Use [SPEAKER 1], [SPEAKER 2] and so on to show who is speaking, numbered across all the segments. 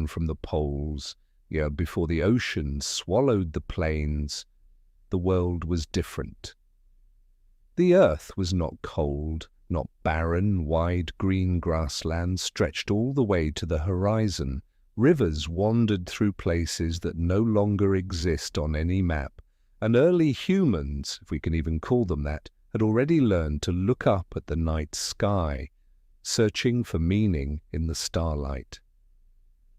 [SPEAKER 1] from the poles, before the ocean swallowed the plains, the world was different. The earth was not cold, not barren. Wide green grasslands stretched all the way to the horizon. Rivers wandered through places that no longer exist on any map, and early humans, if we can even call them that, had already learned to look up at the night sky, searching for meaning in the starlight.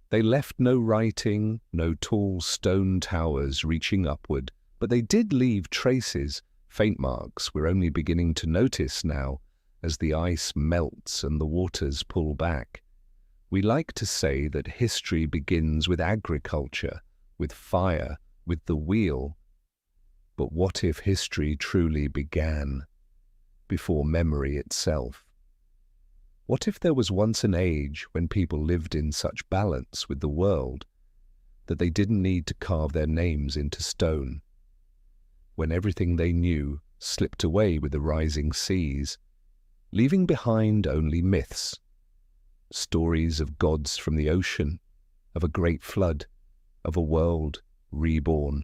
[SPEAKER 1] They left no writing, no tall stone towers reaching upward, but they did leave traces, faint marks we're only beginning to notice now as the ice melts and the waters pull back. We like to say that history begins with agriculture, with fire, with the wheel. But what if history truly began before memory itself? What if there was once an age when people lived in such balance with the world that they didn't need to carve their names into stone? When everything they knew slipped away with the rising seas, leaving behind only myths, stories of gods from the ocean, of a great flood, of a world reborn.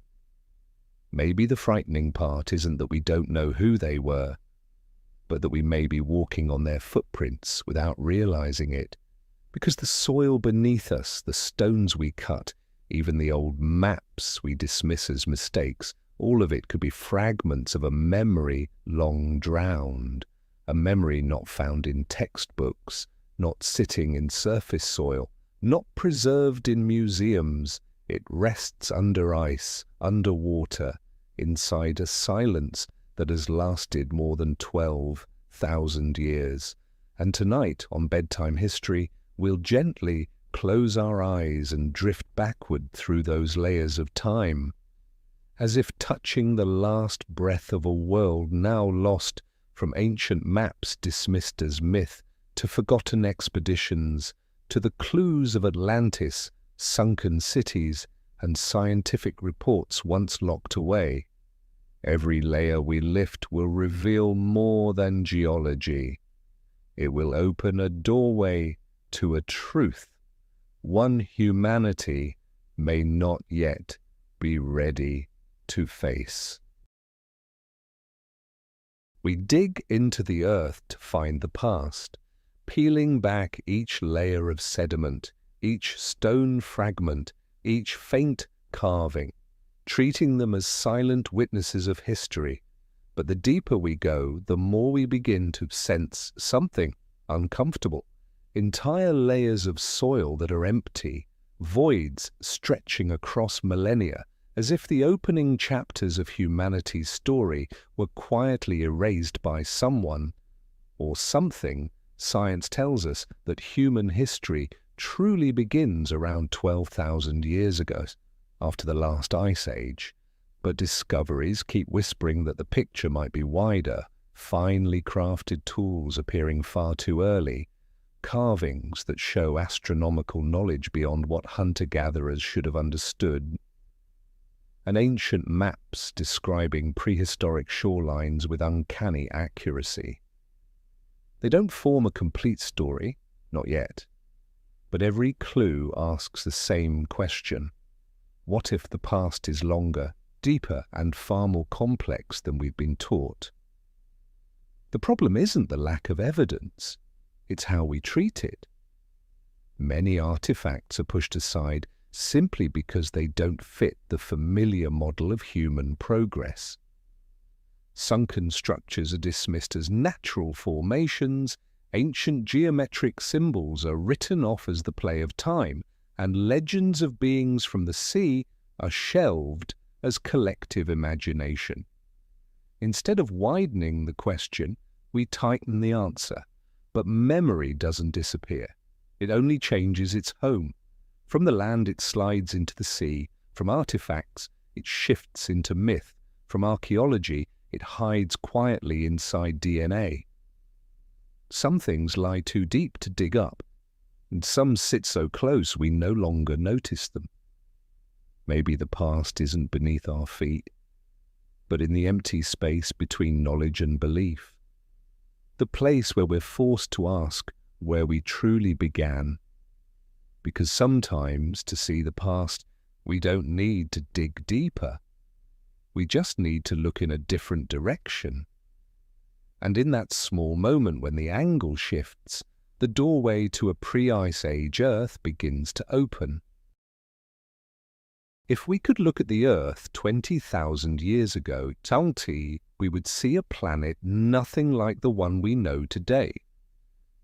[SPEAKER 1] Maybe the frightening part isn't that we don't know who they were, but that we may be walking on their footprints without realizing it, because the soil beneath us, the stones we cut, even the old maps we dismiss as mistakes, all of it could be fragments of a memory long drowned, a memory not found in textbooks, not sitting in surface soil, not preserved in museums. It rests under ice, under water, inside a silence that has lasted more than 12,000 years. And tonight, on Bedtime History, we'll gently close our eyes and drift backward through those layers of time, as if touching the last breath of a world now lost, from ancient maps dismissed as myth, to forgotten expeditions, to the clues of Atlantis, sunken cities, and scientific reports once locked away. Every layer we lift will reveal more than geology. It will open a doorway to a truth, one humanity may not yet be ready to face. We dig into the earth to find the past, peeling back each layer of sediment, each stone fragment, each faint carving, treating them as silent witnesses of history. But the deeper we go, the more we begin to sense something uncomfortable. Entire layers of soil that are empty, voids stretching across millennia, as if the opening chapters of humanity's story were quietly erased by someone or something. Science tells us that human history truly begins around 12,000 years ago, after the last ice age. But discoveries keep whispering that the picture might be wider, finely crafted tools appearing far too early, carvings that show astronomical knowledge beyond what hunter-gatherers should have understood, and ancient maps describing prehistoric shorelines with uncanny accuracy. They don't form a complete story, not yet, but every clue asks the same question. What if the past is longer, deeper, and far more complex than we've been taught? The problem isn't the lack of evidence, it's how we treat it. Many artifacts are pushed aside simply because they don't fit the familiar model of human progress. Sunken structures are dismissed as natural formations, ancient geometric symbols are written off as the play of time, and legends of beings from the sea are shelved as collective imagination. Instead of widening the question, we tighten the answer. But memory doesn't disappear. It only changes its home. From the land it slides into the sea. From artifacts it shifts into myth. From archaeology it hides quietly inside DNA. Some things lie too deep to dig up, and some sit so close we no longer notice them. Maybe the past isn't beneath our feet, but in the empty space between knowledge and belief. The place where we're forced to ask where we truly began. because sometimes to see the past, we don't need to dig deeper. We just need to look in a different direction. And in that small moment when the angle shifts, the doorway to a pre-Ice Age Earth begins to open. If we could look at the Earth 20,000 years ago, we would see a planet nothing like the one we know today.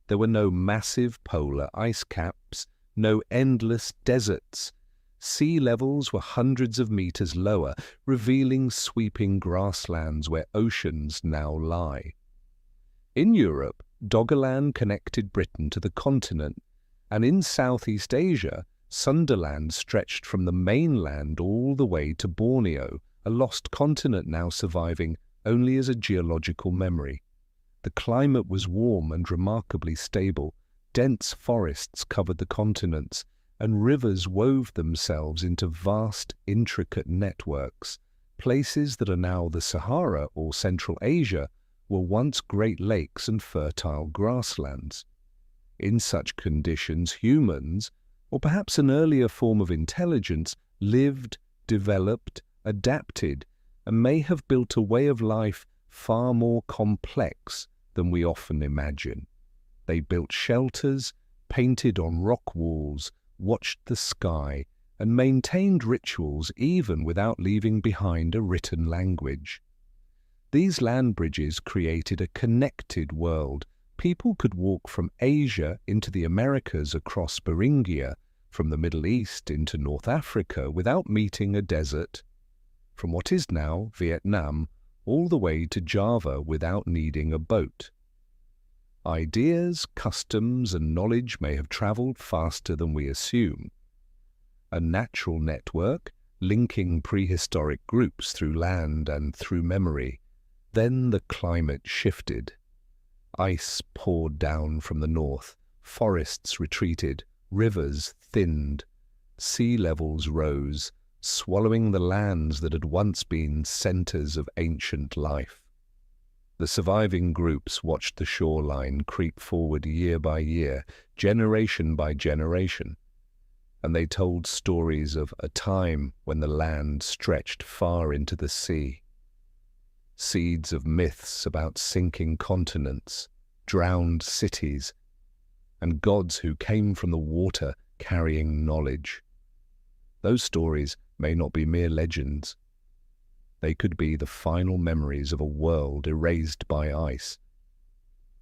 [SPEAKER 1] There were no massive polar ice caps, no endless deserts. Sea levels were hundreds of meters lower, revealing sweeping grasslands where oceans now lie. In Europe, Doggerland connected Britain to the continent, and in Southeast Asia, Sunderland stretched from the mainland all the way to Borneo, a lost continent now surviving only as a geological memory. The climate was warm and remarkably stable. Dense forests covered the continents, and rivers wove themselves into vast, intricate networks. Places that are now the Sahara or Central Asia were once great lakes and fertile grasslands. In such conditions, humans, or perhaps an earlier form of intelligence, lived, developed, adapted, and may have built a way of life far more complex than we often imagine. They built shelters, painted on rock walls, watched the sky, and maintained rituals even without leaving behind a written language. These land bridges created a connected world. People could walk from Asia into the Americas across Beringia, from the Middle East into North Africa without meeting a desert, from what is now Vietnam all the way to Java without needing a boat. Ideas, customs, and knowledge may have traveled faster than we assume. A natural network linking prehistoric groups through land and through memory. Then the climate shifted. Ice poured down from the north, forests retreated, rivers thinned, sea levels rose, swallowing the lands that had once been centers of ancient life. The surviving groups watched the shoreline creep forward year by year, generation by generation, and they told stories of a time when the land stretched far into the sea. Seeds of myths about sinking continents, drowned cities, and gods who came from the water carrying knowledge. Those stories may not be mere legends. They could be the final memories of a world erased by ice.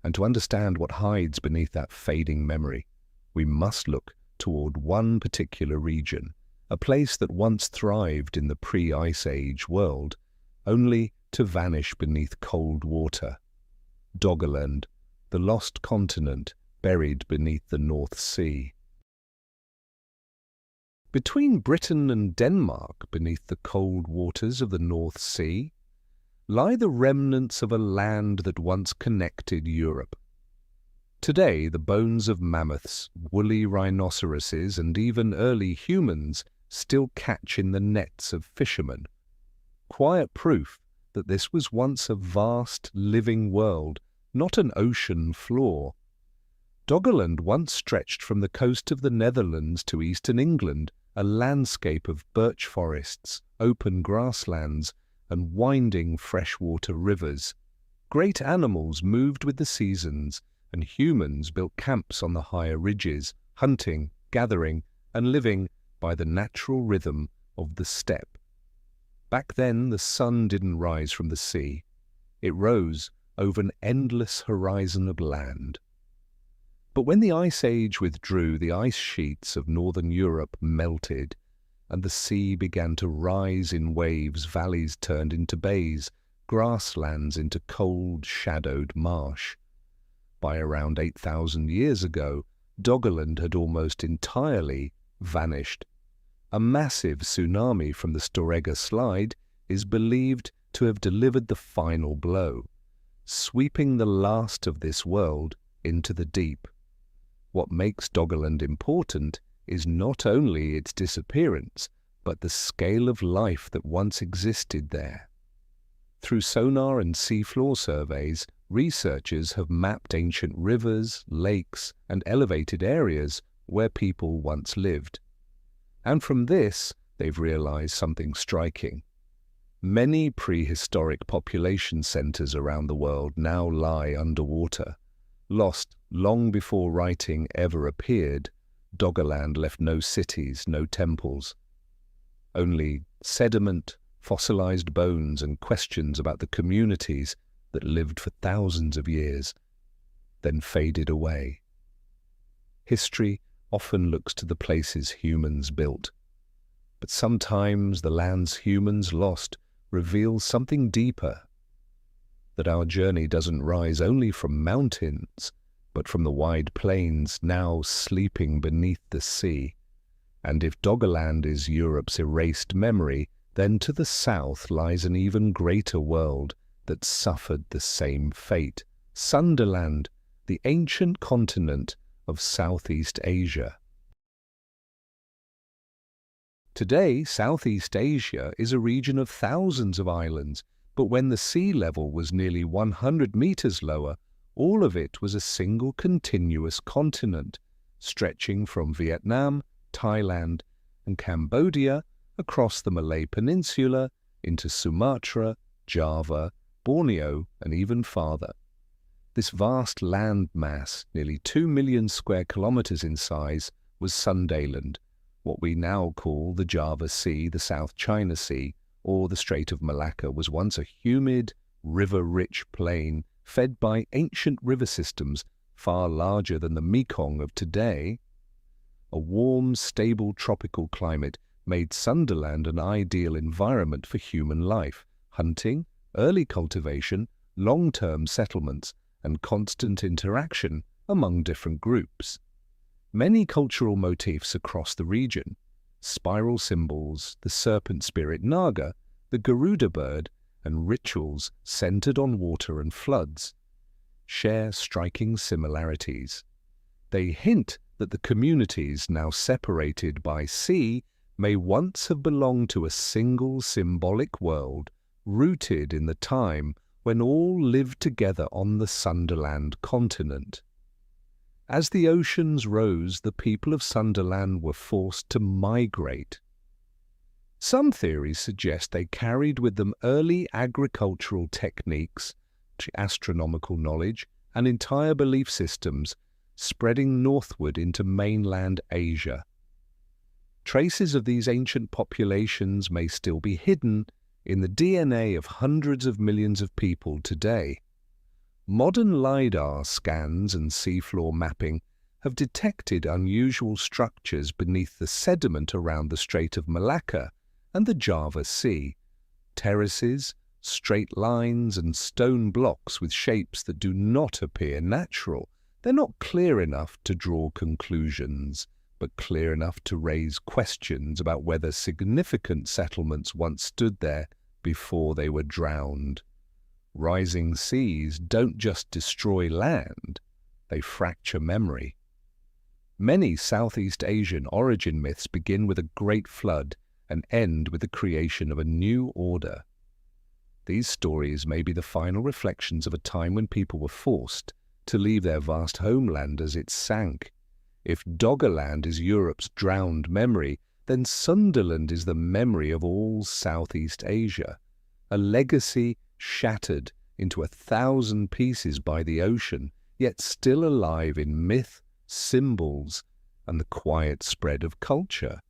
[SPEAKER 1] And to understand what hides beneath that fading memory, we must look toward one particular region, a place that once thrived in the pre-Ice Age world, only to vanish beneath cold water. Doggerland, the lost continent buried beneath the North Sea. Between Britain and Denmark, beneath the cold waters of the North Sea, lie the remnants of a land that once connected Europe. Today, the bones of mammoths, woolly rhinoceroses, and even early humans still catch in the nets of fishermen. Quiet proof that this was once a vast, living world, not an ocean floor. Doggerland once stretched from the coast of the Netherlands to eastern England, a landscape of birch forests, open grasslands, and winding freshwater rivers. Great animals moved with the seasons, and humans built camps on the higher ridges, hunting, gathering, and living by the natural rhythm of the steppe. Back then, the sun didn't rise from the sea. It rose over an endless horizon of land. But when the Ice Age withdrew, the ice sheets of northern Europe melted, and the sea began to rise in waves. Valleys turned into bays, grasslands into cold, shadowed marsh. By around 8,000 years ago, Doggerland had almost entirely vanished. A massive tsunami from the Storegga Slide is believed to have delivered the final blow, sweeping the last of this world into the deep. What makes Doggerland important is not only its disappearance, but the scale of life that once existed there. Through sonar and seafloor surveys, researchers have mapped ancient rivers, lakes, and elevated areas where people once lived. And from this, they've realized something striking. Many prehistoric population centers around the world now lie underwater. Lost long before writing ever appeared, Doggerland left no cities, no temples. Only sediment, fossilized bones, and questions about the communities that lived for thousands of years, then faded away. History often looks to the places humans built, but sometimes the lands humans lost reveals something deeper, that our journey doesn't rise only from mountains, but from the wide plains now sleeping beneath the sea. And if Doggerland is Europe's erased memory, then to the south lies an even greater world that suffered the same fate, Sunderland, the ancient continent of Southeast Asia. Today, Southeast Asia is a region of thousands of islands, but when the sea level was nearly 100 meters lower, all of it was a single continuous continent, stretching from Vietnam, Thailand, and Cambodia across the Malay Peninsula into Sumatra, Java, Borneo, and even farther. This vast land mass, nearly 2 million square kilometers in size, was Sundaland, what we now call the Java Sea, the South China Sea, or the Strait of Malacca, was once a humid, river-rich plain fed by ancient river systems far larger than the Mekong of today. A warm, stable tropical climate made Sunderland an ideal environment for human life, hunting, early cultivation, long-term settlements, and constant interaction among different groups. Many cultural motifs across the region, spiral symbols, the serpent spirit Naga, the Garuda bird, and rituals centered on water and floods, share striking similarities. They hint that the communities now separated by sea may once have belonged to a single symbolic world rooted in the time when all lived together on the Sunderland continent. As the oceans rose, the people of Sunderland were forced to migrate. Some theories suggest they carried with them early agricultural techniques, astronomical knowledge, and entire belief systems, spreading northward into mainland Asia. Traces of these ancient populations may still be hidden in the DNA of hundreds of millions of people today. Modern LiDAR scans and seafloor mapping have detected unusual structures beneath the sediment around the Strait of Malacca and the Java Sea, terraces, straight lines, and stone blocks with shapes that do not appear natural. They're not clear enough to draw conclusions, but clear enough to raise questions about whether significant settlements once stood there before they were drowned. Rising seas don't just destroy land, they fracture memory. Many Southeast Asian origin myths begin with a great flood and end with the creation of a new order. These stories may be the final reflections of a time when people were forced to leave their vast homeland as it sank. If Doggerland is Europe's drowned memory, then Sunderland is the memory of all Southeast Asia, a legacy shattered into 1,000 pieces by the ocean, yet still alive in myth, symbols, and the quiet spread of culture.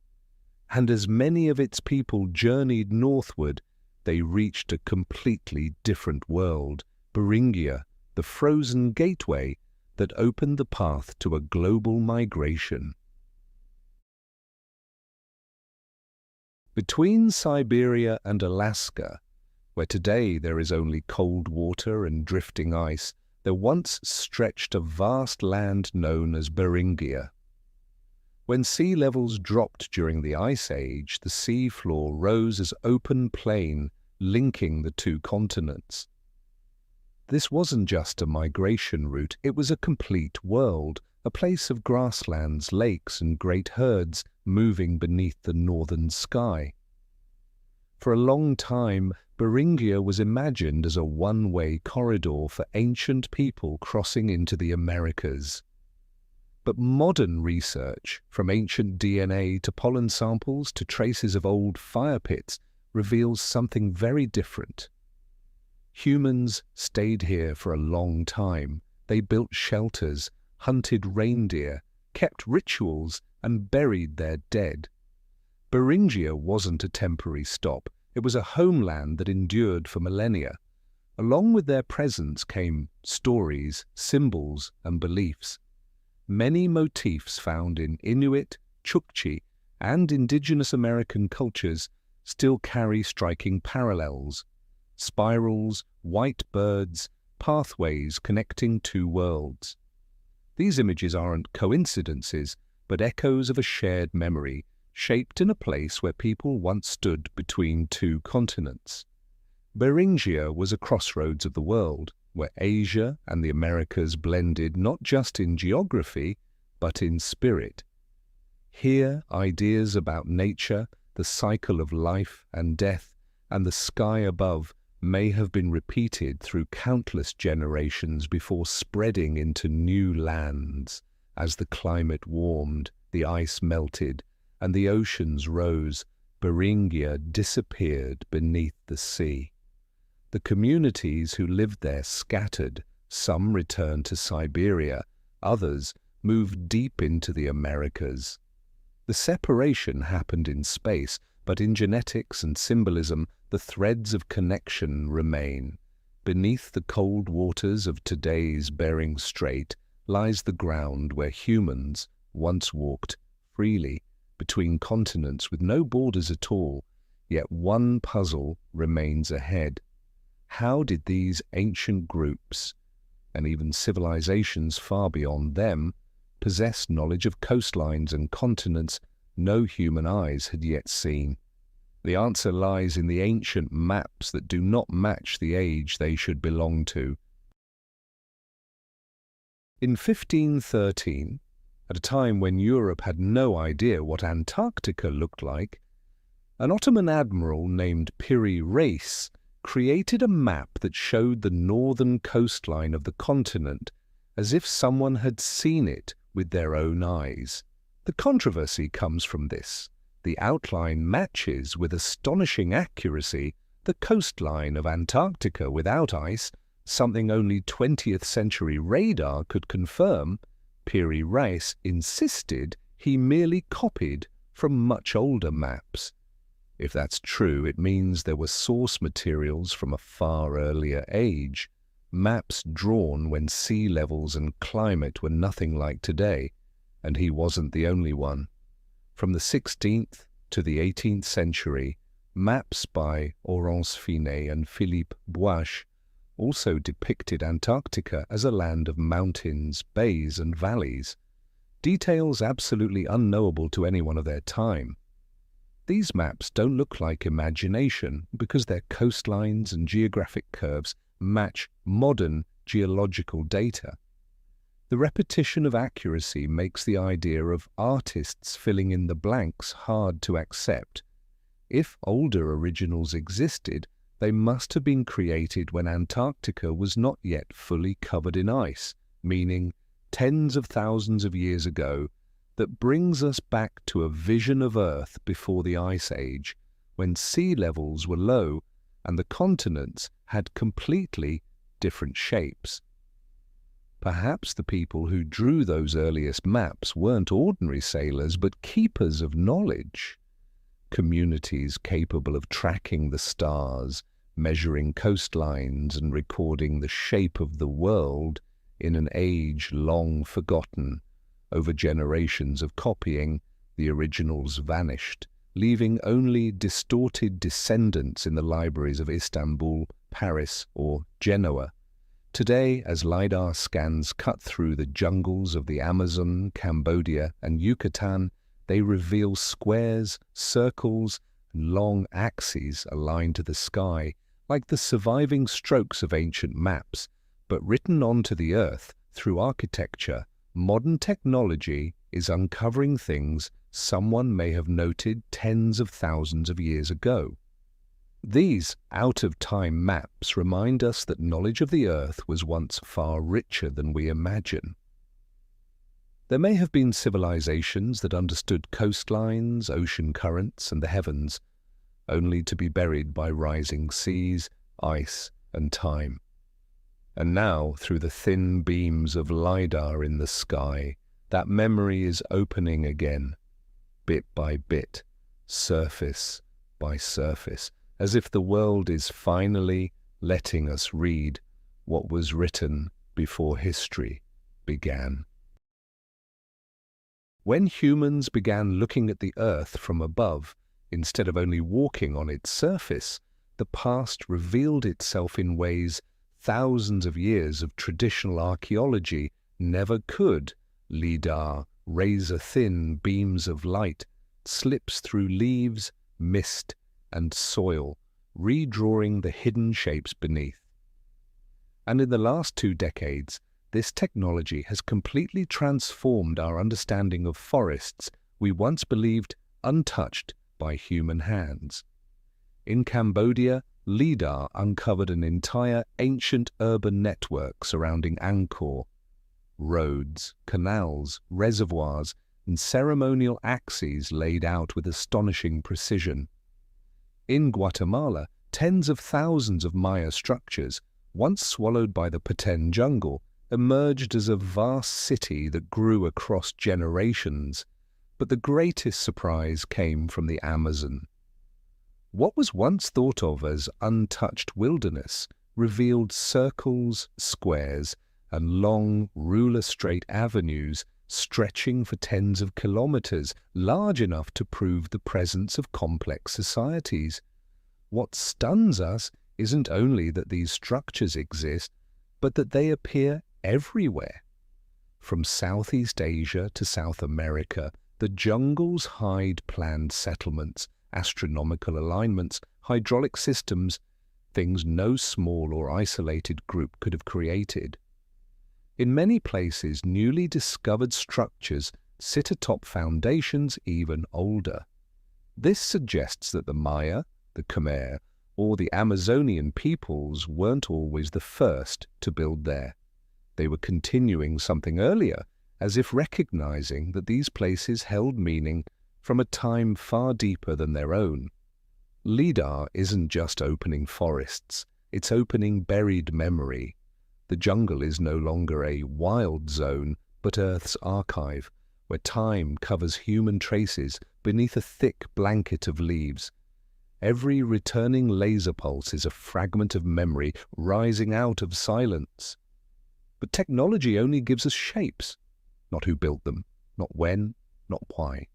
[SPEAKER 1] And as many of its people journeyed northward, they reached a completely different world, Beringia, the frozen gateway that opened the path to a global migration. Between Siberia and Alaska, where today there is only cold water and drifting ice, there once stretched a vast land known as Beringia. When sea levels dropped during the Ice Age, the sea floor rose as open plain, linking the two continents. This wasn't just a migration route, it was a complete world, a place of grasslands, lakes, and great herds moving beneath the northern sky. For a long time, Beringia was imagined as a one-way corridor for ancient people crossing into the Americas. But modern research, from ancient DNA to pollen samples to traces of old fire pits, reveals something very different. Humans stayed here for a long time. They built shelters, hunted reindeer, kept rituals, and buried their dead. Beringia wasn't a temporary stop. It was a homeland that endured for millennia. Along with their presence came stories, symbols, and beliefs. Many motifs found in Inuit, Chukchi, and indigenous American cultures still carry striking parallels. Spirals, white birds, pathways connecting two worlds. These images aren't coincidences, but echoes of a shared memory, shaped in a place where people once stood between two continents. Beringia was a crossroads of the world, where Asia and the Americas blended not just in geography, but in spirit. Here, ideas about nature, the cycle of life and death, and the sky above may have been repeated through countless generations before spreading into new lands. As the climate warmed, the ice melted, and the oceans rose, Beringia disappeared beneath the sea. The communities who lived there scattered. Some returned to Siberia, others moved deep into the Americas. The separation happened in space, but in genetics and symbolism, the threads of connection remain. Beneath the cold waters of today's Bering Strait lies the ground where humans once walked freely between continents with no borders at all, yet one puzzle remains ahead. How did these ancient groups, and even civilizations far beyond them, possess knowledge of coastlines and continents no human eyes had yet seen? The answer lies in the ancient maps that do not match the age they should belong to. In 1513, at a time when Europe had no idea what Antarctica looked like, an Ottoman admiral named Pre-Glacial created a map that showed the northern coastline of the continent as if someone had seen it with their own eyes. The controversy comes from this. The outline matches with astonishing accuracy the coastline of Antarctica without ice, something only 20th century radar could confirm. Pre-Glacial insisted he merely copied from much older maps. If that's true, it means there were source materials from a far earlier age, maps drawn when sea levels and climate were nothing like today, and he wasn't the only one. From the 16th to the 18th century, maps by Laurence Finet and Philippe Boisch also depicted Antarctica as a land of mountains, bays, and valleys, details absolutely unknowable to anyone of their time. These maps don't look like imagination because their coastlines and geographic curves match modern geological data. The repetition of accuracy makes the idea of artists filling in the blanks hard to accept. If older originals existed, they must have been created when Antarctica was not yet fully covered in ice, meaning tens of thousands of years ago. That brings us back to a vision of Earth before the Ice Age, when sea levels were low and the continents had completely different shapes. Perhaps the people who drew those earliest maps weren't ordinary sailors, but keepers of knowledge. Communities capable of tracking the stars, measuring coastlines, and recording the shape of the world in an age long forgotten. Over generations of copying, the originals vanished, leaving only distorted descendants in the libraries of Istanbul, Paris, or Genoa. Today, as LiDAR scans cut through the jungles of the Amazon, Cambodia, and Yucatan, they reveal squares, circles, and long axes aligned to the sky, like the surviving strokes of ancient maps, but written onto the earth through architecture. Modern technology is uncovering things someone may have noted tens of thousands of years ago. These out-of-time maps remind us that knowledge of the Earth was once far richer than we imagine. There may have been civilizations that understood coastlines, ocean currents, and the heavens, only to be buried by rising seas, ice, and time. And now, through the thin beams of LiDAR in the sky, that memory is opening again, bit by bit, surface by surface, as if the world is finally letting us read what was written before history began. When humans began looking at the Earth from above, instead of only walking on its surface, the past revealed itself in ways thousands of years of traditional archaeology never could. LiDAR, razor-thin beams of light, slips through leaves, mist, and soil, redrawing the hidden shapes beneath. And in the last 2 decades, this technology has completely transformed our understanding of forests we once believed untouched by human hands. In Cambodia, LiDAR uncovered an entire ancient urban network surrounding Angkor. Roads, canals, reservoirs, and ceremonial axes laid out with astonishing precision. In Guatemala, tens of thousands of Maya structures, once swallowed by the Petén jungle, emerged as a vast city that grew across generations. But the greatest surprise came from the Amazon. What was once thought of as untouched wilderness revealed circles, squares, and long, ruler-straight avenues stretching for tens of kilometers, large enough to prove the presence of complex societies. What stuns us isn't only that these structures exist, but that they appear everywhere. From Southeast Asia to South America, the jungles hide planned settlements, astronomical alignments, hydraulic systems, things no small or isolated group could have created. In many places, newly discovered structures sit atop foundations even older. This suggests that the Maya, the Khmer, or the Amazonian peoples weren't always the first to build there. They were continuing something earlier, as if recognizing that these places held meaning from a time far deeper than their own. LiDAR isn't just opening forests, it's opening buried memory. The jungle is no longer a wild zone, but Earth's archive, where time covers human traces beneath a thick blanket of leaves. Every returning laser pulse is a fragment of memory rising out of silence. But technology only gives us shapes, not who built them, not when, not why.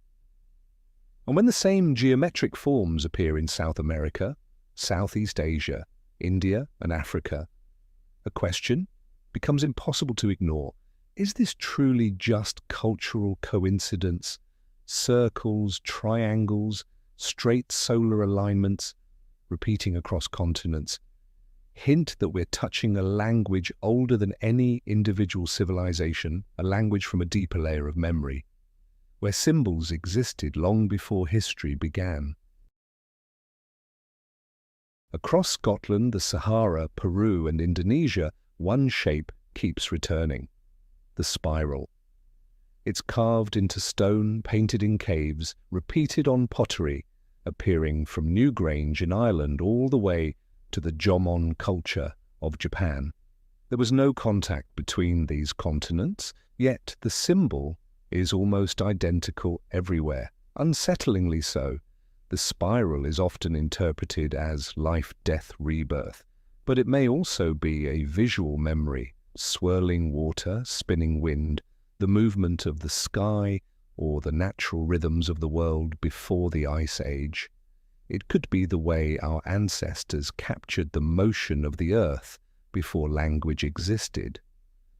[SPEAKER 1] And when the same geometric forms appear in South America, Southeast Asia, India, and Africa, a question becomes impossible to ignore. Is this truly just cultural coincidence? Circles, triangles, straight solar alignments, repeating across continents, hint that we're touching a language older than any individual civilization, a language from a deeper layer of memory, where symbols existed long before history began. Across Scotland, the Sahara, Peru, and Indonesia, one shape keeps returning: the spiral. It's carved into stone, painted in caves, repeated on pottery, appearing from Newgrange in Ireland all the way to the Jomon culture of Japan. There was no contact between these continents, yet the symbol is almost identical everywhere, unsettlingly so. The spiral is often interpreted as life, death, rebirth, but it may also be a visual memory: swirling water, spinning wind, the movement of the sky, or the natural rhythms of the world before the Ice Age. It could be the way our ancestors captured the motion of the earth before language existed.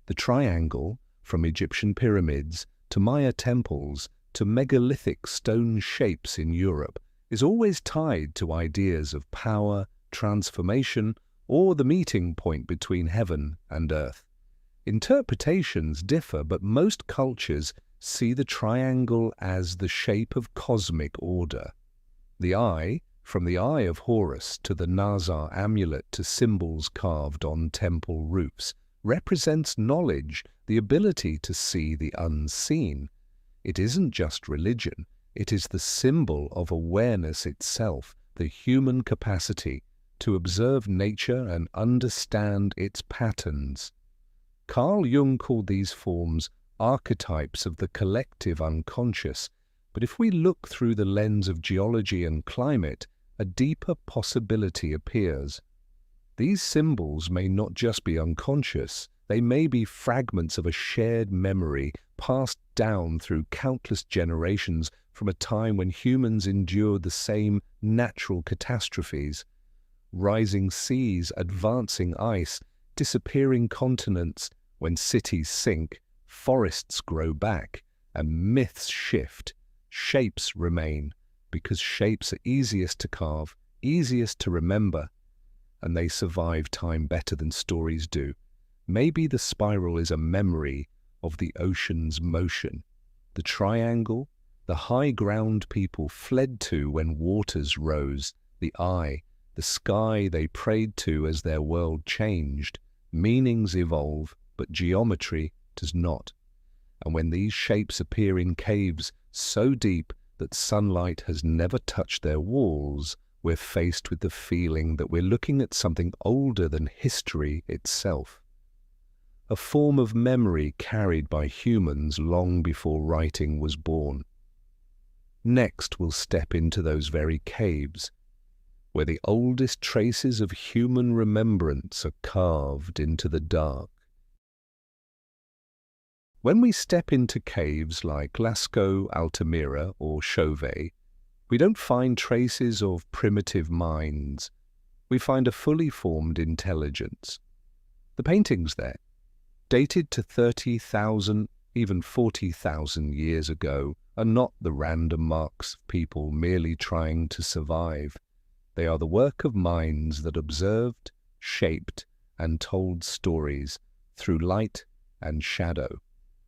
[SPEAKER 1] The triangle, from Egyptian pyramids to Maya temples to megalithic stone shapes in Europe, is always tied to ideas of power, transformation, or the meeting point between heaven and earth. Interpretations differ, but most cultures see the triangle as the shape of cosmic order. The eye, from the Eye of Horus to the Nazar amulet to symbols carved on temple roofs, represents knowledge, the ability to see the unseen. It isn't just religion, it is the symbol of awareness itself, the human capacity to observe nature and understand its patterns. Carl Jung called these forms archetypes of the collective unconscious, but if we look through the lens of geology and climate, a deeper possibility appears. These symbols may not just be unconscious, they may be fragments of a shared memory passed down through countless generations from a time when humans endured the same natural catastrophes. Rising seas, advancing ice, disappearing continents, when cities sink, forests grow back, and myths shift. Shapes remain, because shapes are easiest to carve, easiest to remember, and they survive time better than stories do. Maybe the spiral is a memory of the ocean's motion. The triangle, the high ground people fled to when waters rose, the eye, the sky they prayed to as their world changed. Meanings evolve, but geometry does not. And when these shapes appear in caves so deep that sunlight has never touched their walls, we're faced with the feeling that we're looking at something older than history itself. A form of memory carried by humans long before writing was born. Next, we'll step into those very caves, where the oldest traces of human remembrance are carved into the dark. When we step into caves like Lascaux, Altamira, or Chauvet, we don't find traces of primitive minds. We find a fully formed intelligence. The paintings there, dated to 30,000, even 40,000 years ago, are not the random marks of people merely trying to survive. They are the work of minds that observed, shaped, and told stories through light and shadow.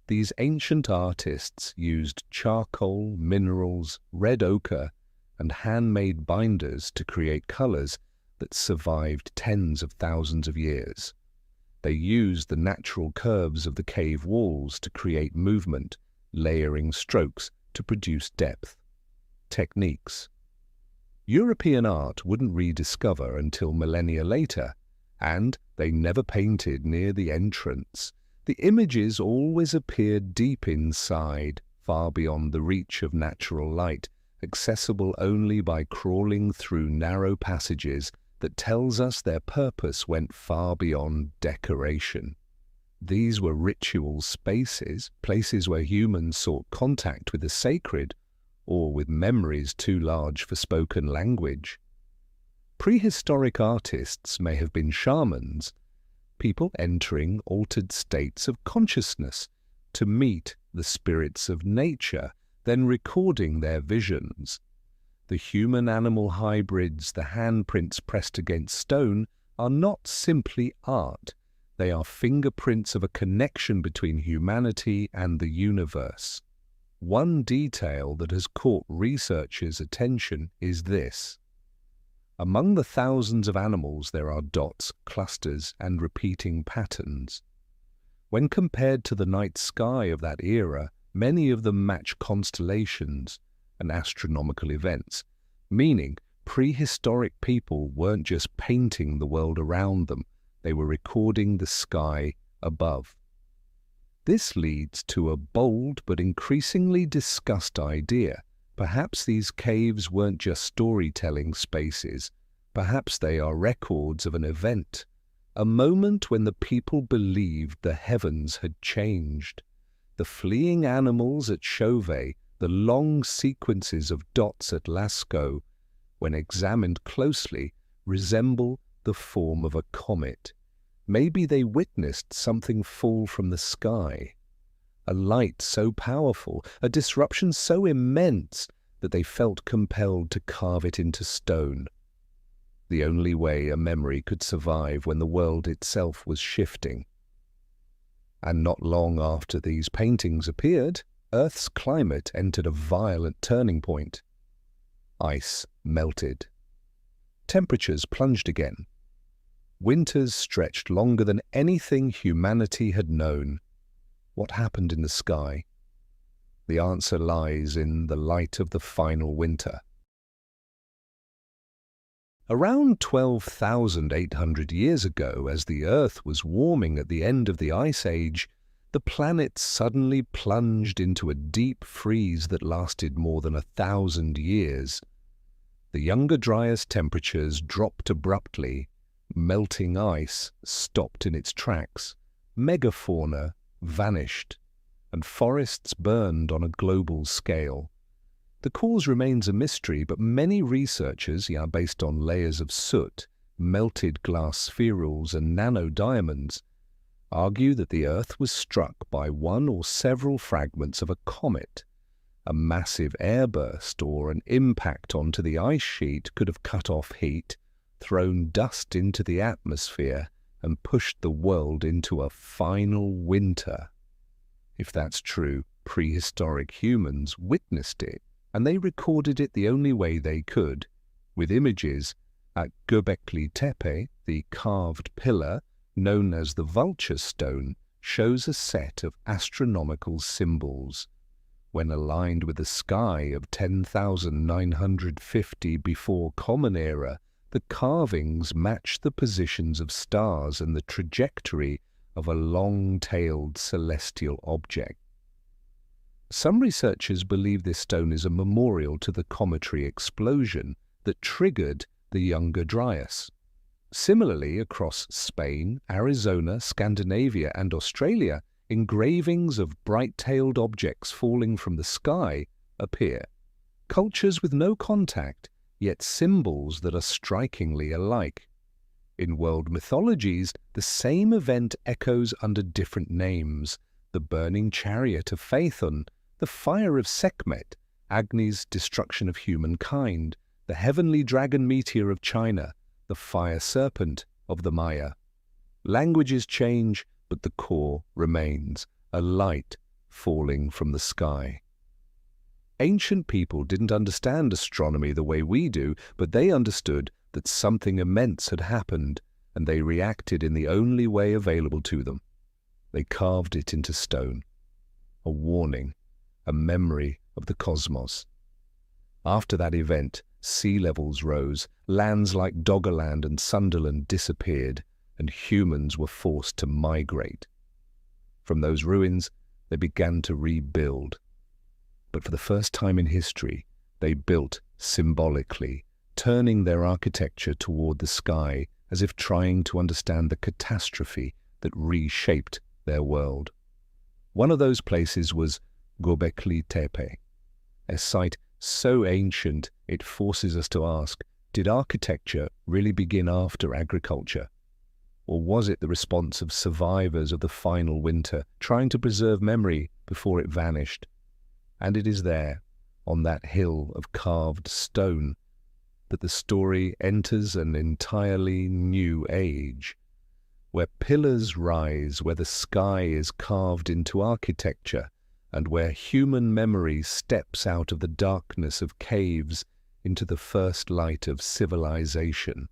[SPEAKER 1] These ancient artists used charcoal, minerals, red ochre, and handmade binders to create colors that survived tens of thousands of years. They used the natural curves of the cave walls to create movement, layering strokes to produce depth. Techniques. European art wouldn't rediscover until millennia later, and they never painted near the entrance. The images always appeared deep inside, far beyond the reach of natural light, accessible only by crawling through narrow passages that tells us their purpose went far beyond decoration. These were ritual spaces, places where humans sought contact with the sacred, or with memories too large for spoken language. Prehistoric artists may have been shamans, people entering altered states of consciousness to meet the spirits of nature, then recording their visions. The human-animal hybrids, the handprints pressed against stone, are not simply art. They are fingerprints of a connection between humanity and the universe. One detail that has caught researchers' attention is this. Among the thousands of animals there are dots, clusters, and repeating patterns. When compared to the night sky of that era, many of them match constellations and astronomical events, meaning prehistoric people weren't just painting the world around them, they were recording the sky above. This leads to a bold but increasingly discussed idea. Perhaps these caves weren't just storytelling spaces. Perhaps they are records of an event, a moment when the people believed the heavens had changed. The fleeing animals at Chauvet, the long sequences of dots at Lascaux, when examined closely, resemble the form of a comet. Maybe they witnessed something fall from the sky. A light so powerful, a disruption so immense that they felt compelled to carve it into stone. The only way a memory could survive when the world itself was shifting. And not long after these paintings appeared, Earth's climate entered a violent turning point. Ice melted. Temperatures plunged again. Winters stretched longer than anything humanity had known. What happened in the sky? The answer lies in the light of the final winter. Around 12,800 years ago, as the Earth was warming at the end of the Ice Age, the planet suddenly plunged into a deep freeze that lasted more than 1,000 years. The Younger Dryas temperatures dropped abruptly, melting ice stopped in its tracks, megafauna vanished, and forests burned on a global scale. The cause remains a mystery, but many researchers, based on layers of soot, melted glass spherules and nanodiamonds, argue that the Earth was struck by one or several fragments of a comet. A massive airburst or an impact onto the ice sheet could have cut off heat, thrown dust into the atmosphere, and pushed the world into a final winter. If that's true, prehistoric humans witnessed it, and they recorded it the only way they could, with images. At Göbekli Tepe, the carved pillar, known as the vulture stone, shows a set of astronomical symbols. When aligned with the sky of 10,950 before Common Era, the carvings match the positions of stars and the trajectory of a long-tailed celestial object. Some researchers believe this stone is a memorial to the cometary explosion that triggered the Younger Dryas. Similarly, across Spain, Arizona, Scandinavia, and Australia, engravings of bright-tailed objects falling from the sky appear. Cultures with no contact, yet symbols that are strikingly alike. In world mythologies, the same event echoes under different names: the burning chariot of Phaethon, the fire of Sekhmet, Agni's destruction of humankind, the heavenly dragon meteor of China, the fire serpent of the Maya. Languages change, but the core remains, a light falling from the sky. Ancient people didn't understand astronomy the way we do, but they understood that something immense had happened, and they reacted in the only way available to them. They carved it into stone. A warning, a memory of the cosmos. After that event, sea levels rose, lands like Doggerland and Sunderland disappeared, and humans were forced to migrate. From those ruins, they began to rebuild. But for the first time in history, they built symbolically, turning their architecture toward the sky as if trying to understand the catastrophe that reshaped their world. One of those places was Göbekli Tepe, a site so ancient it forces us to ask, did architecture really begin after agriculture? Or was it the response of survivors of the final winter, trying to preserve memory before it vanished? And it is there, on that hill of carved stone, that the story enters an entirely new age, where pillars rise, where the sky is carved into architecture, and where human memory steps out of the darkness of caves into the first light of civilization.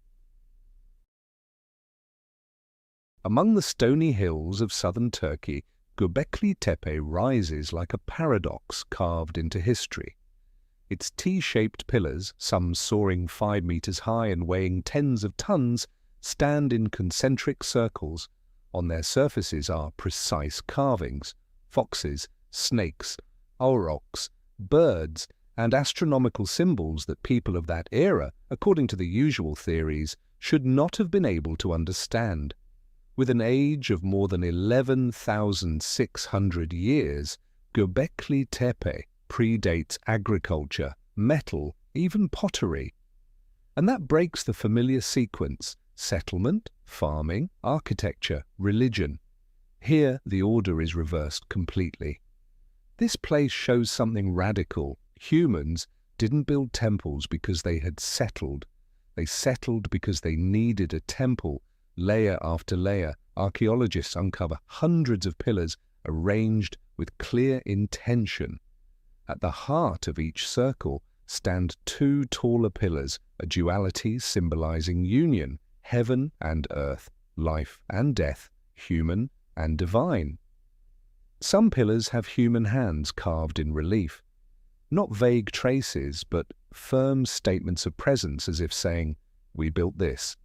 [SPEAKER 1] Among the stony hills of southern Turkey, Göbekli Tepe rises like a paradox carved into history. Its T-shaped pillars, some soaring 5 meters high and weighing tens of tons, stand in concentric circles. On their surfaces are precise carvings: foxes, snakes, aurochs, birds, and astronomical symbols that people of that era, according to the usual theories, should not have been able to understand. With an age of more than 11,600 years, Göbekli Tepe predates agriculture, metal, even pottery. And that breaks the familiar sequence: settlement, farming, architecture, religion. Here the order is reversed completely. This place shows something radical. Humans didn't build temples because they had settled. They settled because they needed a temple. Layer after layer, archaeologists uncover hundreds of pillars arranged with clear intention. At the heart of each circle stand 2 taller pillars, a duality symbolizing union, heaven and earth, life and death, human and divine. Some pillars have human hands carved in relief, not vague traces, but firm statements of presence, as if saying, "We built this."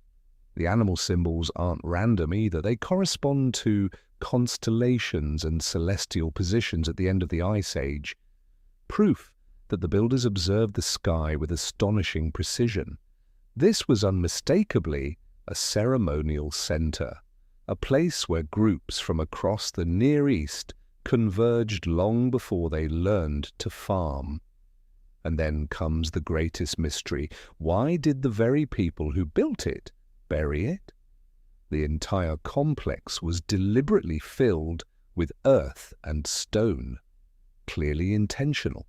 [SPEAKER 1] The animal symbols aren't random either. They correspond to constellations and celestial positions at the end of the Ice Age, proof that the builders observed the sky with astonishing precision. This was unmistakably a ceremonial center, a place where groups from across the Near East converged long before they learned to farm. And then comes the greatest mystery. Why did the very people who built it bury it? The entire complex was deliberately filled with earth and stone, clearly intentional.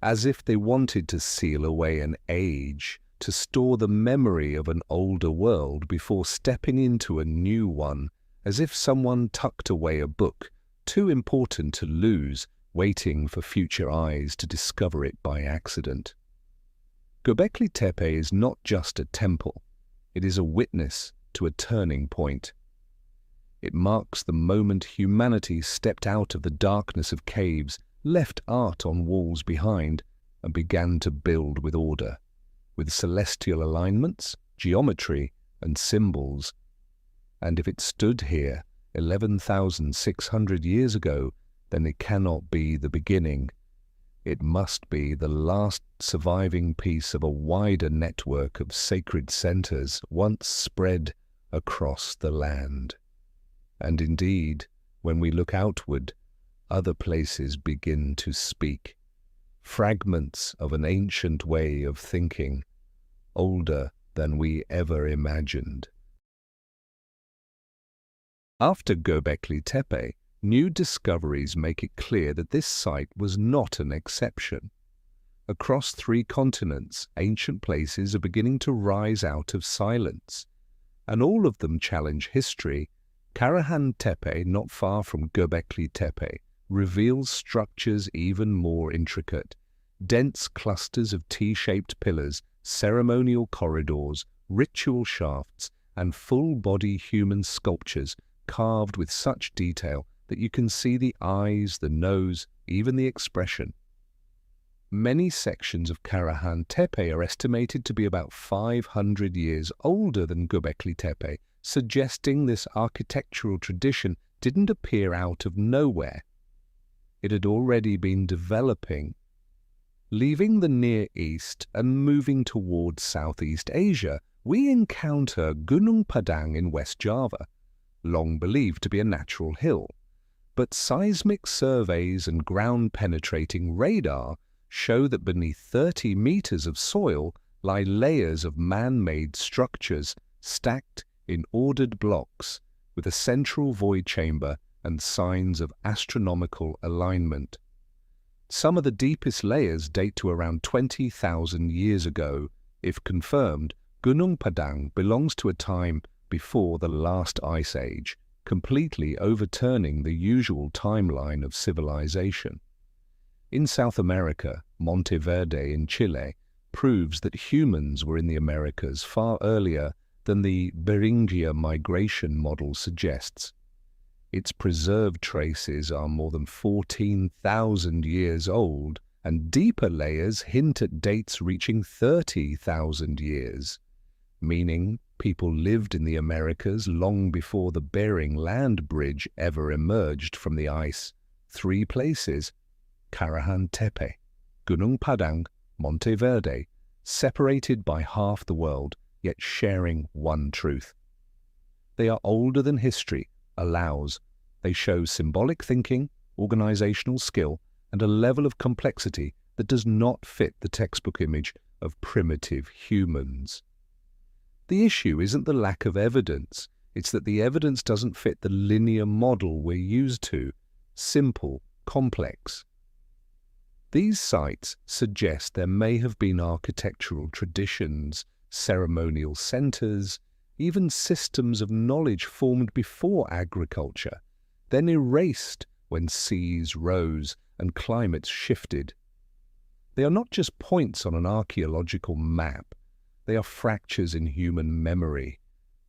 [SPEAKER 1] As if they wanted to seal away an age, to store the memory of an older world before stepping into a new one, as if someone tucked away a book too important to lose, waiting for future eyes to discover it by accident. Göbekli Tepe is not just a temple, it is a witness to a turning point. It marks the moment humanity stepped out of the darkness of caves, left art on walls behind, and began to build with order, with celestial alignments, geometry, and symbols. And if it stood here 11,600 years ago, then it cannot be the beginning. It must be the last surviving piece of a wider network of sacred centers once spread across the land. And indeed, when we look outward, other places begin to speak. Fragments of an ancient way of thinking, older than we ever imagined. After Göbekli Tepe, new discoveries make it clear that this site was not an exception. Across 3 continents, ancient places are beginning to rise out of silence, and all of them challenge history. Karahan Tepe, not far from Göbekli Tepe, reveals structures even more intricate. Dense clusters of T-shaped pillars, ceremonial corridors, ritual shafts, and full-body human sculptures carved with such detail that you can see the eyes, the nose, even the expression. Many sections of Karahan Tepe are estimated to be about 500 years older than Göbekli Tepe, suggesting this architectural tradition didn't appear out of nowhere. It had already been developing. Leaving the Near East and moving towards Southeast Asia, we encounter Gunung Padang in West Java, long believed to be a natural hill. But seismic surveys and ground-penetrating radar show that beneath 30 meters of soil lie layers of man-made structures stacked in ordered blocks with a central void chamber and signs of astronomical alignment. Some of the deepest layers date to around 20,000 years ago. If confirmed, Gunung Padang belongs to a time before the last ice age, completely overturning the usual timeline of civilization. In South America, Monteverde in Chile proves that humans were in the Americas far earlier than the Beringia migration model suggests. Its preserved traces are more than 14,000 years old, and deeper layers hint at dates reaching 30,000 years, meaning people lived in the Americas long before the Bering Land Bridge ever emerged from the ice. 3 places, Karahan Tepe, Gunung Padang, Monteverde, separated by half the world, yet sharing one truth. They are older than history allows. They show symbolic thinking, organizational skill, and a level of complexity that does not fit the textbook image of primitive humans. The issue isn't the lack of evidence, it's that the evidence doesn't fit the linear model we're used to, simple, complex. These sites suggest there may have been architectural traditions, ceremonial centers, even systems of knowledge formed before agriculture, then erased when seas rose and climates shifted. They are not just points on an archaeological map. They are fractures in human memory,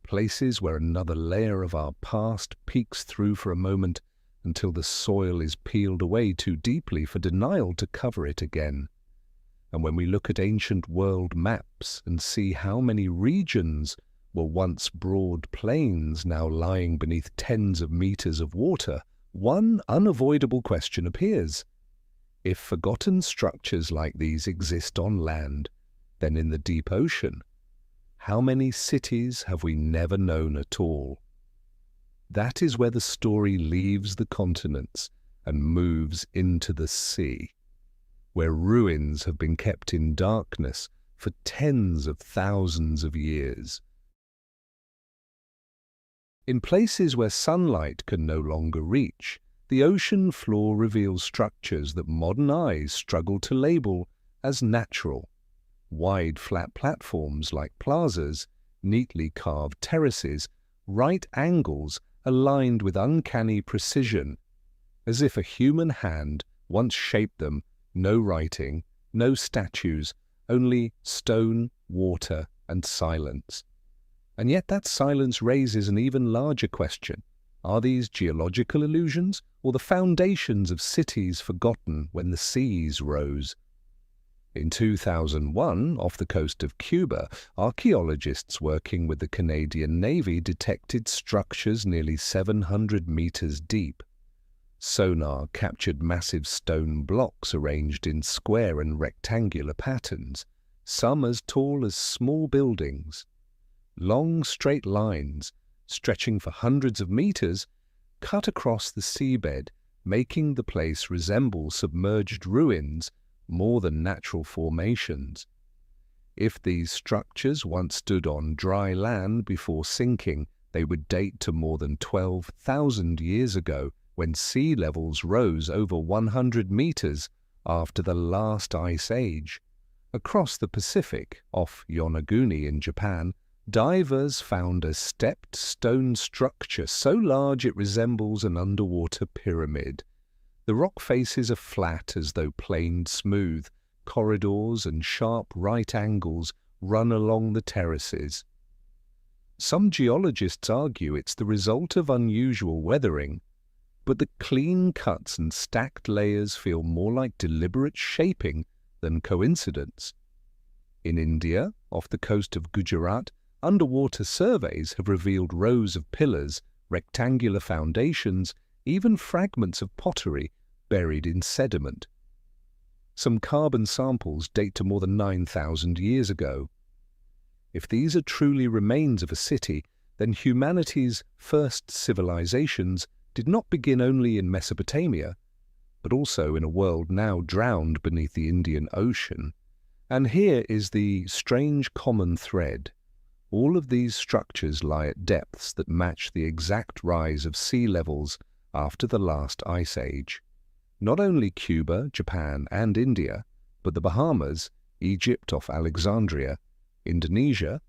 [SPEAKER 1] places where another layer of our past peeks through for a moment until the soil is peeled away too deeply for denial to cover it again. And when we look at ancient world maps and see how many regions were once broad plains now lying beneath tens of meters of water, one unavoidable question appears. If forgotten structures like these exist on land, then in the deep ocean, how many cities have we never known at all? That is where the story leaves the continents and moves into the sea, where ruins have been kept in darkness for tens of thousands of years. In places where sunlight can no longer reach, the ocean floor reveals structures that modern eyes struggle to label as natural. Wide flat platforms like plazas, neatly carved terraces, right angles aligned with uncanny precision, as if a human hand once shaped them. No writing, no statues, only stone, water, and silence. And yet that silence raises an even larger question. Are these geological illusions, or the foundations of cities forgotten when the seas rose? In 2001, off the coast of Cuba, archaeologists working with the Canadian Navy detected structures nearly 700 meters deep. Sonar captured massive stone blocks arranged in square and rectangular patterns, some as tall as small buildings. Long straight lines, stretching for hundreds of meters, cut across the seabed, making the place resemble submerged ruins more than natural formations. If these structures once stood on dry land before sinking, they would date to more than 12,000 years ago, when sea levels rose over 100 meters after the last ice age. Across the Pacific, off Yonaguni in Japan, divers found a stepped stone structure so large it resembles an underwater pyramid. The rock faces are flat as though planed smooth. Corridors and sharp right angles run along the terraces. Some geologists argue it's the result of unusual weathering, but the clean cuts and stacked layers feel more like deliberate shaping than coincidence. In India, off the coast of Gujarat, underwater surveys have revealed rows of pillars, rectangular foundations, even fragments of pottery buried in sediment. Some carbon samples date to more than 9,000 years ago. If these are truly remains of a city, then humanity's first civilizations did not begin only in Mesopotamia, but also in a world now drowned beneath the Indian Ocean. And here is the strange common thread. All of these structures lie at depths that match the exact rise of sea levels after the last ice age. Not only Cuba, Japan, and India, but the Bahamas, Egypt off Alexandria, Indonesia,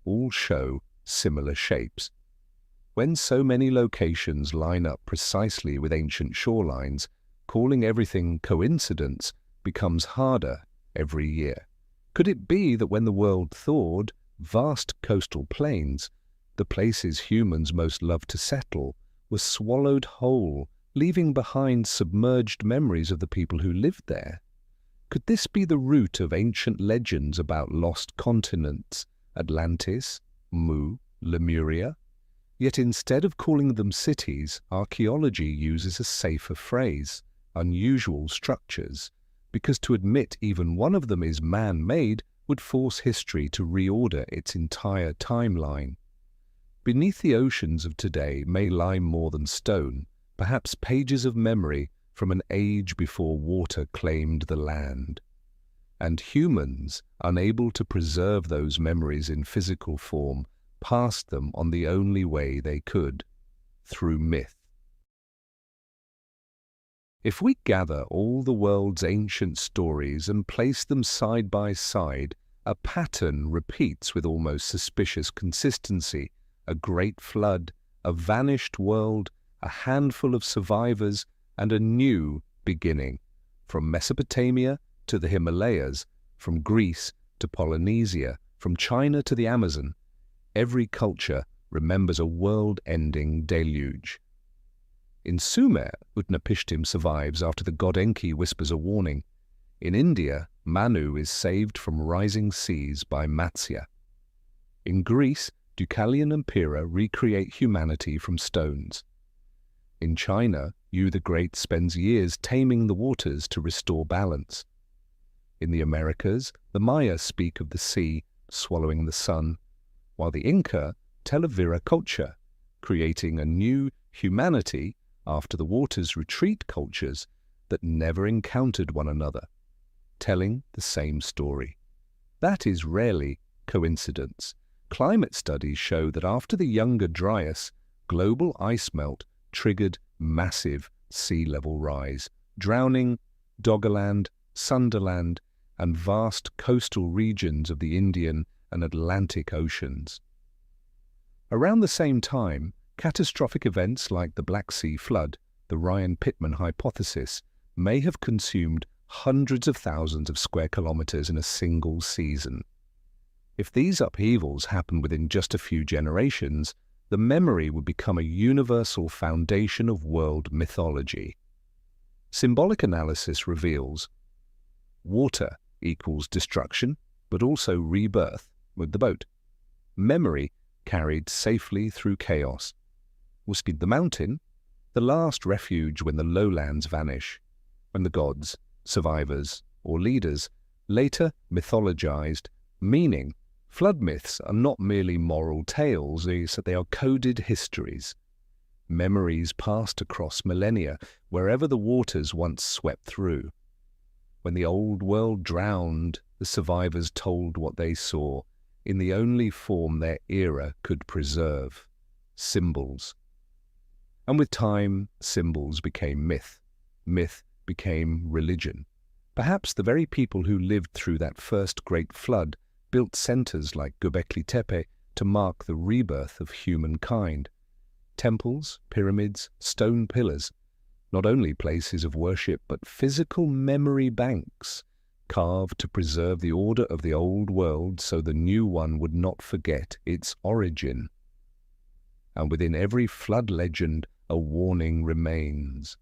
[SPEAKER 1] all show similar shapes. When so many locations line up precisely with ancient shorelines, calling everything coincidence becomes harder every year. Could it be that when the world thawed, vast coastal plains, the places humans most love to settle, were swallowed whole, leaving behind submerged memories of the people who lived there? Could this be the root of ancient legends about lost continents, Atlantis, Mu, Lemuria? Yet instead of calling them cities, archaeology uses a safer phrase, unusual structures, because to admit even one of them is man-made would force history to reorder its entire timeline. Beneath the oceans of today may lie more than stone, perhaps pages of memory from an age before water claimed the land. And humans, unable to preserve those memories in physical form, passed them on the only way they could, through myth. If we gather all the world's ancient stories and place them side by side, a pattern repeats with almost suspicious consistency: a great flood, a vanished world, a handful of survivors, and a new beginning. From Mesopotamia to the Himalayas, from Greece to Polynesia, From China to the Amazon, every culture remembers a world-ending deluge. In Sumer, Utnapishtim survives after the god Enki whispers a warning. In India, Manu is saved from rising seas by Matsya. In Greece, Deucalion and Pyrrha recreate humanity from stones. In China, Yu the Great spends years taming the waters to restore balance. In the Americas, the Maya speak of the sea swallowing the sun, while the Inca tell of Viracocha, creating a new humanity after the waters retreat cultures that never encountered one another, telling the same story. That is rarely coincidence. Climate studies show that after the Younger Dryas, global ice melt triggered massive sea level rise, drowning Doggerland, Sunderland, and vast coastal regions of the Indian and Atlantic Oceans. Around the same time, catastrophic events like the Black Sea flood, the Ryan-Pittman hypothesis, may have consumed hundreds of thousands of square kilometers in a single season. If these upheavals happened within just a few generations, the memory would become a universal foundation of world mythology. Symbolic analysis reveals water equals destruction, but also rebirth with the boat. Memory carried safely through chaos. Was the mountain the last refuge when the lowlands vanish, when the gods, survivors, or leaders later mythologized, meaning flood myths are not merely moral tales, they are coded histories, memories passed across millennia wherever the waters once swept through. When the old world drowned, the survivors told what they saw in the only form their era could preserve: symbols. And with time, symbols became myth. Myth became religion. Perhaps the very people who lived through that first great flood built centers like Göbekli Tepe to mark the rebirth of humankind. Temples, pyramids, stone pillars, not only places of worship but physical memory banks, carved to preserve the order of the old world so the new one would not forget its origin. And within every flood legend, a warning remains.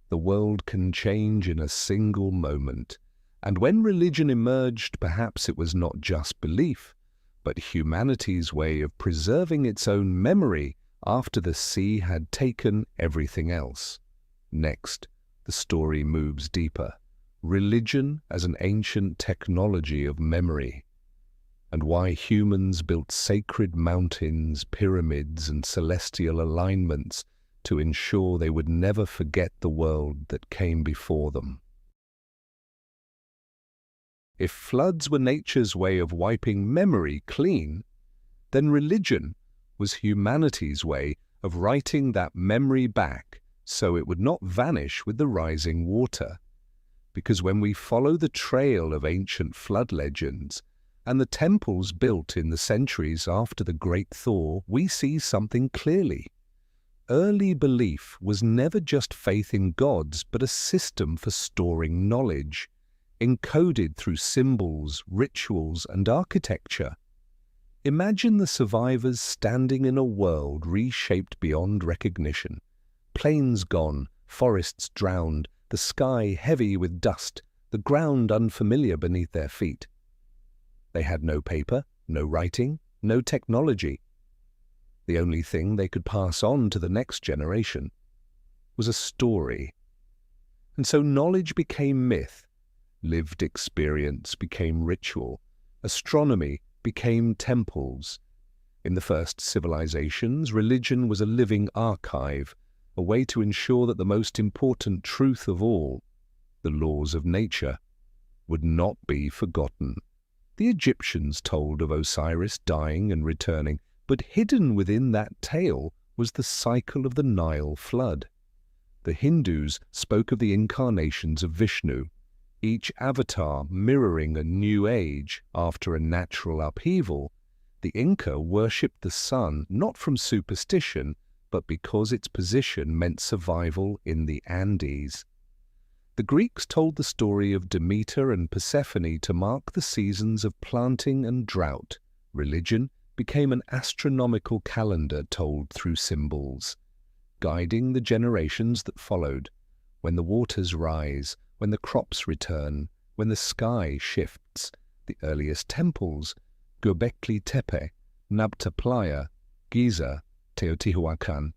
[SPEAKER 1] The world can change in a single moment, and when religion emerged, perhaps it was not just belief, but humanity's way of preserving its own memory after the sea had taken everything else. Next, the story moves deeper. Religion as an ancient technology of memory, and why humans built sacred mountains, pyramids, and celestial alignments to ensure they would never forget the world that came before them. If floods were nature's way of wiping memory clean, then religion was humanity's way of writing that memory back so it would not vanish with the rising water. Because when we follow the trail of ancient flood legends and the temples built in the centuries after the great thaw, we see something clearly. Early belief was never just faith in gods, but a system for storing knowledge, encoded through symbols, rituals, and architecture. Imagine the survivors standing in a world reshaped beyond recognition. Plains gone, forests drowned, the sky heavy with dust, the ground unfamiliar beneath their feet. They had no paper, no writing, no technology. The only thing they could pass on to the next generation was a story. And so knowledge became myth, lived experience became ritual, astronomy became temples. In the first civilizations, religion was a living archive, a way to ensure that the most important truth of all, the laws of nature, would not be forgotten. The Egyptians told of Osiris dying and returning, but hidden within that tale was the cycle of the Nile flood. The Hindus spoke of the incarnations of Vishnu, each avatar mirroring a new age after a natural upheaval. The Inca worshipped the sun not from superstition, but because its position meant survival in the Andes. The Greeks told the story of Demeter and Persephone to mark the seasons of planting and drought. Religion became an astronomical calendar told through symbols, guiding the generations that followed. When the waters rise, when the crops return, when the sky shifts, the earliest temples, Göbekli Tepe, Nabta Playa, Giza, Teotihuacan,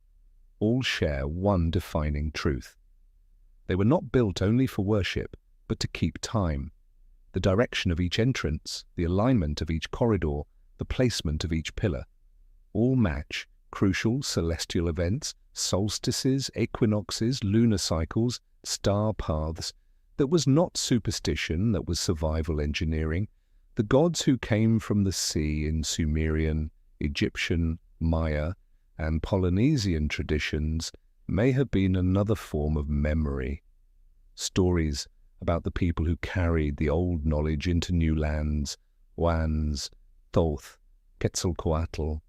[SPEAKER 1] all share one defining truth. They were not built only for worship, but to keep time. The direction of each entrance, the alignment of each corridor, the placement of each pillar, all match crucial celestial events, solstices, equinoxes, lunar cycles, star paths. That was not superstition, that was survival engineering. The gods who came from the sea in Sumerian, Egyptian, Maya, and Polynesian traditions may have been another form of memory. Stories about the people who carried the old knowledge into new lands, Wans, Thoth, Quetzalcoatl.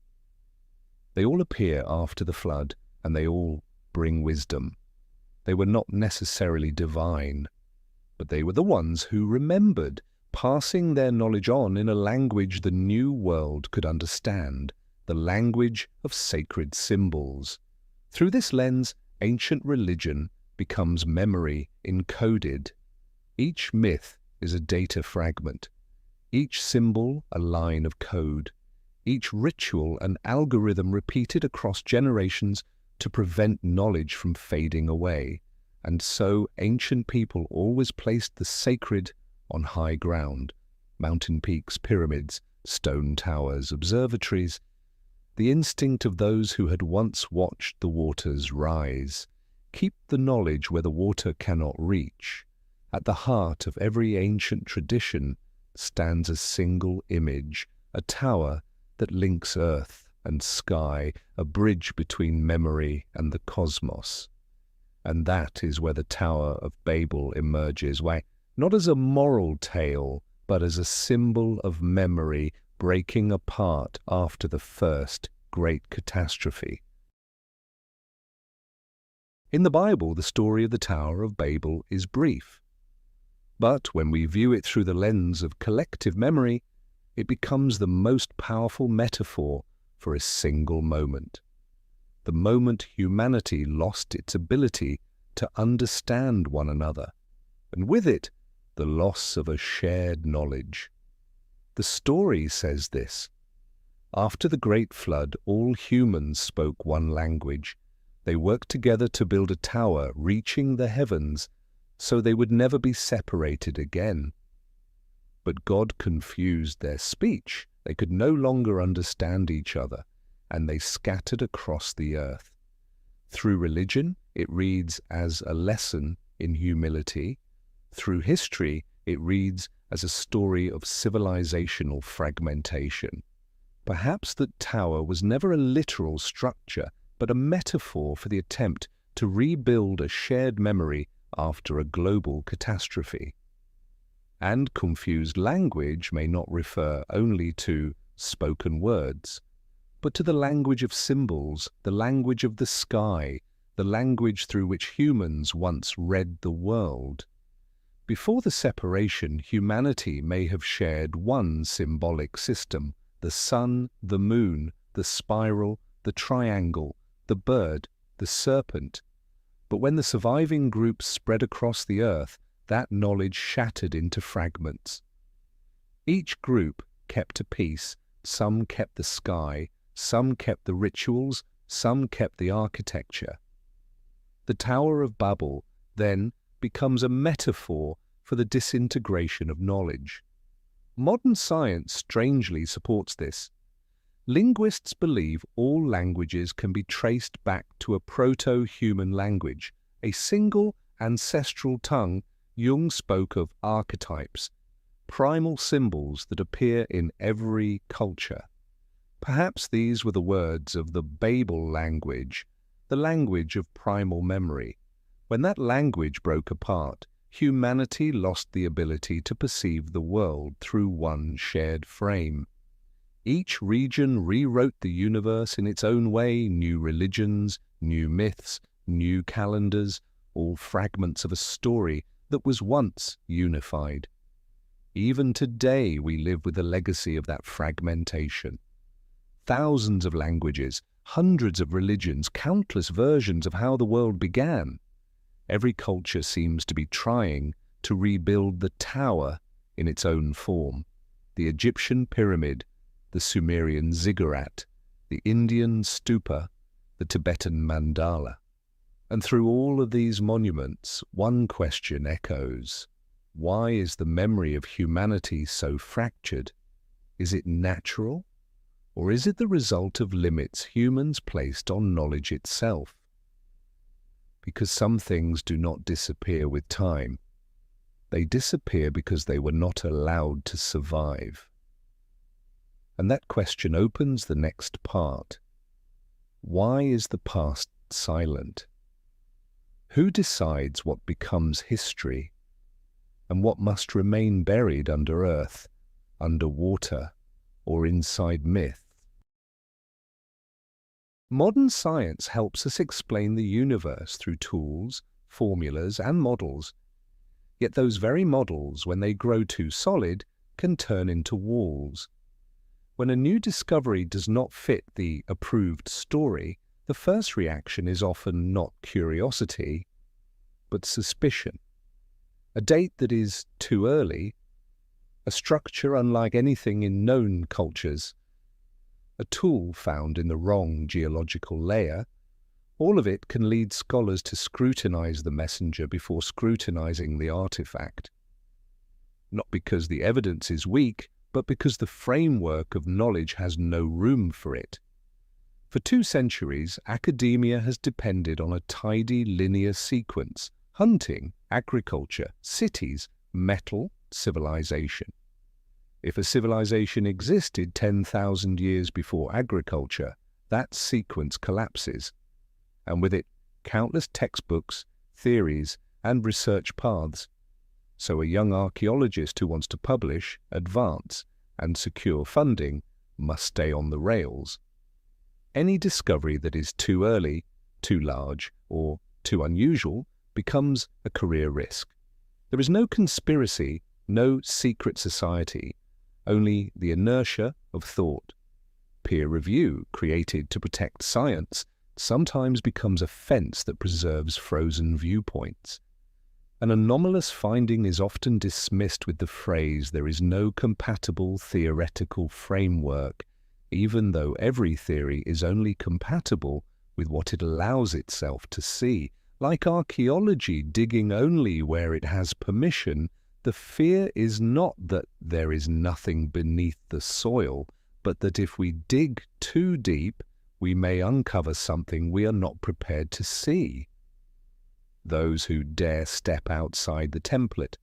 [SPEAKER 1] They all appear after the flood, and they all bring wisdom. They were not necessarily divine, but they were the ones who remembered, passing their knowledge on in a language the new world could understand, the language of sacred symbols. Through this lens, ancient religion becomes memory encoded. Each myth is a data fragment, each symbol a line of code, each ritual an algorithm repeated across generations to prevent knowledge from fading away. And so ancient people always placed the sacred on high ground, mountain peaks, pyramids, stone towers, observatories. The instinct of those who had once watched the waters rise. Keep the knowledge where the water cannot reach. At the heart of every ancient tradition stands a single image, a tower that links earth and sky, a bridge between memory and the cosmos. And that is where the Tower of Babel emerges, why, not as a moral tale, but as a symbol of memory breaking apart after the first great catastrophe. In the Bible, the story of the Tower of Babel is brief. But when we view it through the lens of collective memory, it becomes the most powerful metaphor for a single moment. The moment humanity lost its ability to understand one another, and with it, the loss of a shared knowledge. The story says this: after the great flood, all humans spoke one language. They worked together to build a tower reaching the heavens, so they would never be separated again. But God confused their speech. They could no longer understand each other, and they scattered across the earth. Through religion, it reads as a lesson in humility. Through history, it reads as a story of civilizational fragmentation. Perhaps the tower was never a literal structure, but a metaphor for the attempt to rebuild a shared memory after a global catastrophe. And confused language may not refer only to spoken words, but to the language of symbols, the language of the sky, the language through which humans once read the world. Before the separation, humanity may have shared one symbolic system: the sun, the moon, the spiral, the triangle, the bird, the serpent. But when the surviving groups spread across the earth, that knowledge shattered into fragments. Each group kept a piece. Some kept the sky, some kept the rituals, some kept the architecture. The Tower of Babel, then, becomes a metaphor for the disintegration of knowledge. Modern science strangely supports this. Linguists believe all languages can be traced back to a proto-human language, a single ancestral tongue. Jung spoke of archetypes, primal symbols that appear in every culture. Perhaps these were the words of the Babel language, the language of primal memory. When that language broke apart, humanity lost the ability to perceive the world through one shared frame. Each region rewrote the universe in its own way: new religions, new myths, new calendars, all fragments of a story that was once unified. Even today we live with the legacy of that fragmentation. Thousands of languages, hundreds of religions, countless versions of how the world began. Every culture seems to be trying to rebuild the tower in its own form. The Egyptian pyramid, the Sumerian ziggurat, the Indian stupa, the Tibetan mandala. And through all of these monuments, one question echoes. Why is the memory of humanity so fractured? Is it natural? Or is it the result of limits humans placed on knowledge itself? Because some things do not disappear with time. They disappear because they were not allowed to survive. And that question opens the next part. Why is the past silent? Who decides what becomes history and what must remain buried under earth, under water, or inside myth? Modern science helps us explain the universe through tools, formulas, and models. Yet those very models, when they grow too solid, can turn into walls. When a new discovery does not fit the approved story, the first reaction is often not curiosity, but suspicion. A date that is too early, a structure unlike anything in known cultures, a tool found in the wrong geological layer, all of it can lead scholars to scrutinize the messenger before scrutinizing the artifact. Not because the evidence is weak, but because the framework of knowledge has no room for it. For 2 centuries, academia has depended on a tidy linear sequence: hunting, agriculture, cities, metal, civilization. If a civilization existed 10,000 years before agriculture, that sequence collapses, and with it countless textbooks, theories, and research paths. So a young archaeologist who wants to publish, advance, and secure funding must stay on the rails. Any discovery that is too early, too large, or too unusual becomes a career risk. There is no conspiracy, no secret society, only the inertia of thought. Peer review, created to protect science, sometimes becomes a fence that preserves frozen viewpoints. An anomalous finding is often dismissed with the phrase, "there is no compatible theoretical framework," even though every theory is only compatible with what it allows itself to see. Like archaeology digging only where it has permission, the fear is not that there is nothing beneath the soil, but that if we dig too deep, we may uncover something we are not prepared to see. Those who dare step outside the template,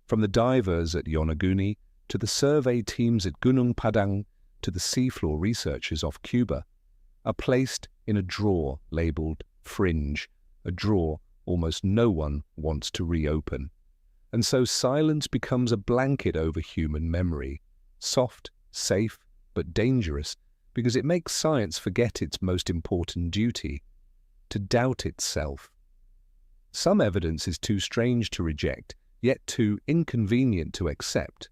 [SPEAKER 1] from the divers at Yonaguni to the survey teams at Gunung Padang to the seafloor researchers off Cuba, are placed in a drawer labeled fringe, a drawer almost no one wants to reopen. And so silence becomes a blanket over human memory, soft, safe, but dangerous, because it makes science forget its most important duty, to doubt itself. Some evidence is too strange to reject, yet too inconvenient to accept.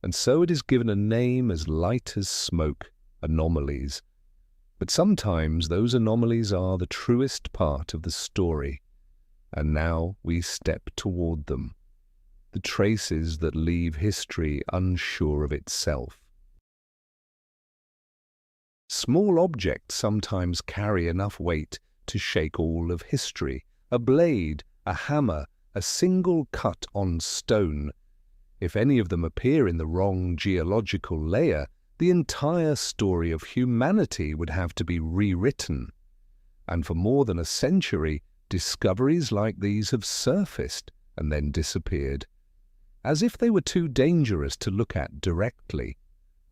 [SPEAKER 1] And so it is given a name as light as smoke, anomalies. But sometimes those anomalies are the truest part of the story, and now we step toward them, the traces that leave history unsure of itself. Small objects sometimes carry enough weight to shake all of history. A blade, a hammer, a single cut on stone. If any of them appear in the wrong geological layer, the entire story of humanity would have to be rewritten. And for more than a century, discoveries like these have surfaced and then disappeared, as if they were too dangerous to look at directly.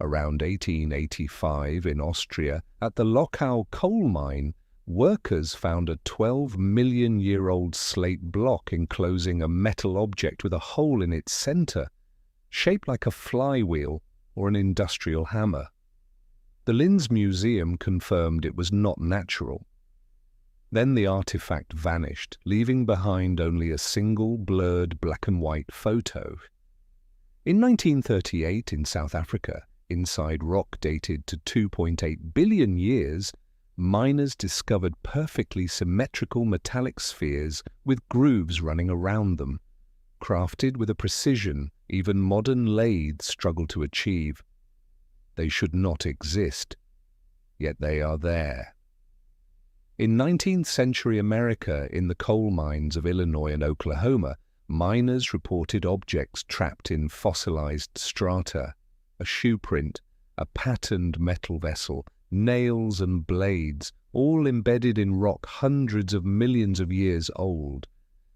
[SPEAKER 1] Around 1885 in Austria, at the Lochau coal mine, workers found a 12-million-year-old slate block enclosing a metal object with a hole in its center, shaped like a flywheel or an industrial hammer. The Linz Museum confirmed it was not natural. Then the artifact vanished, leaving behind only a single blurred black-and-white photo. In 1938 in South Africa, inside rock dated to 2.8 billion years, miners discovered perfectly symmetrical metallic spheres with grooves running around them, crafted with a precision even modern lathes struggle to achieve. They should not exist, yet they are there. In 19th century America, in the coal mines of Illinois and Oklahoma, miners reported objects trapped in fossilized strata, a shoe print, a patterned metal vessel, nails and blades, all embedded in rock hundreds of millions of years old.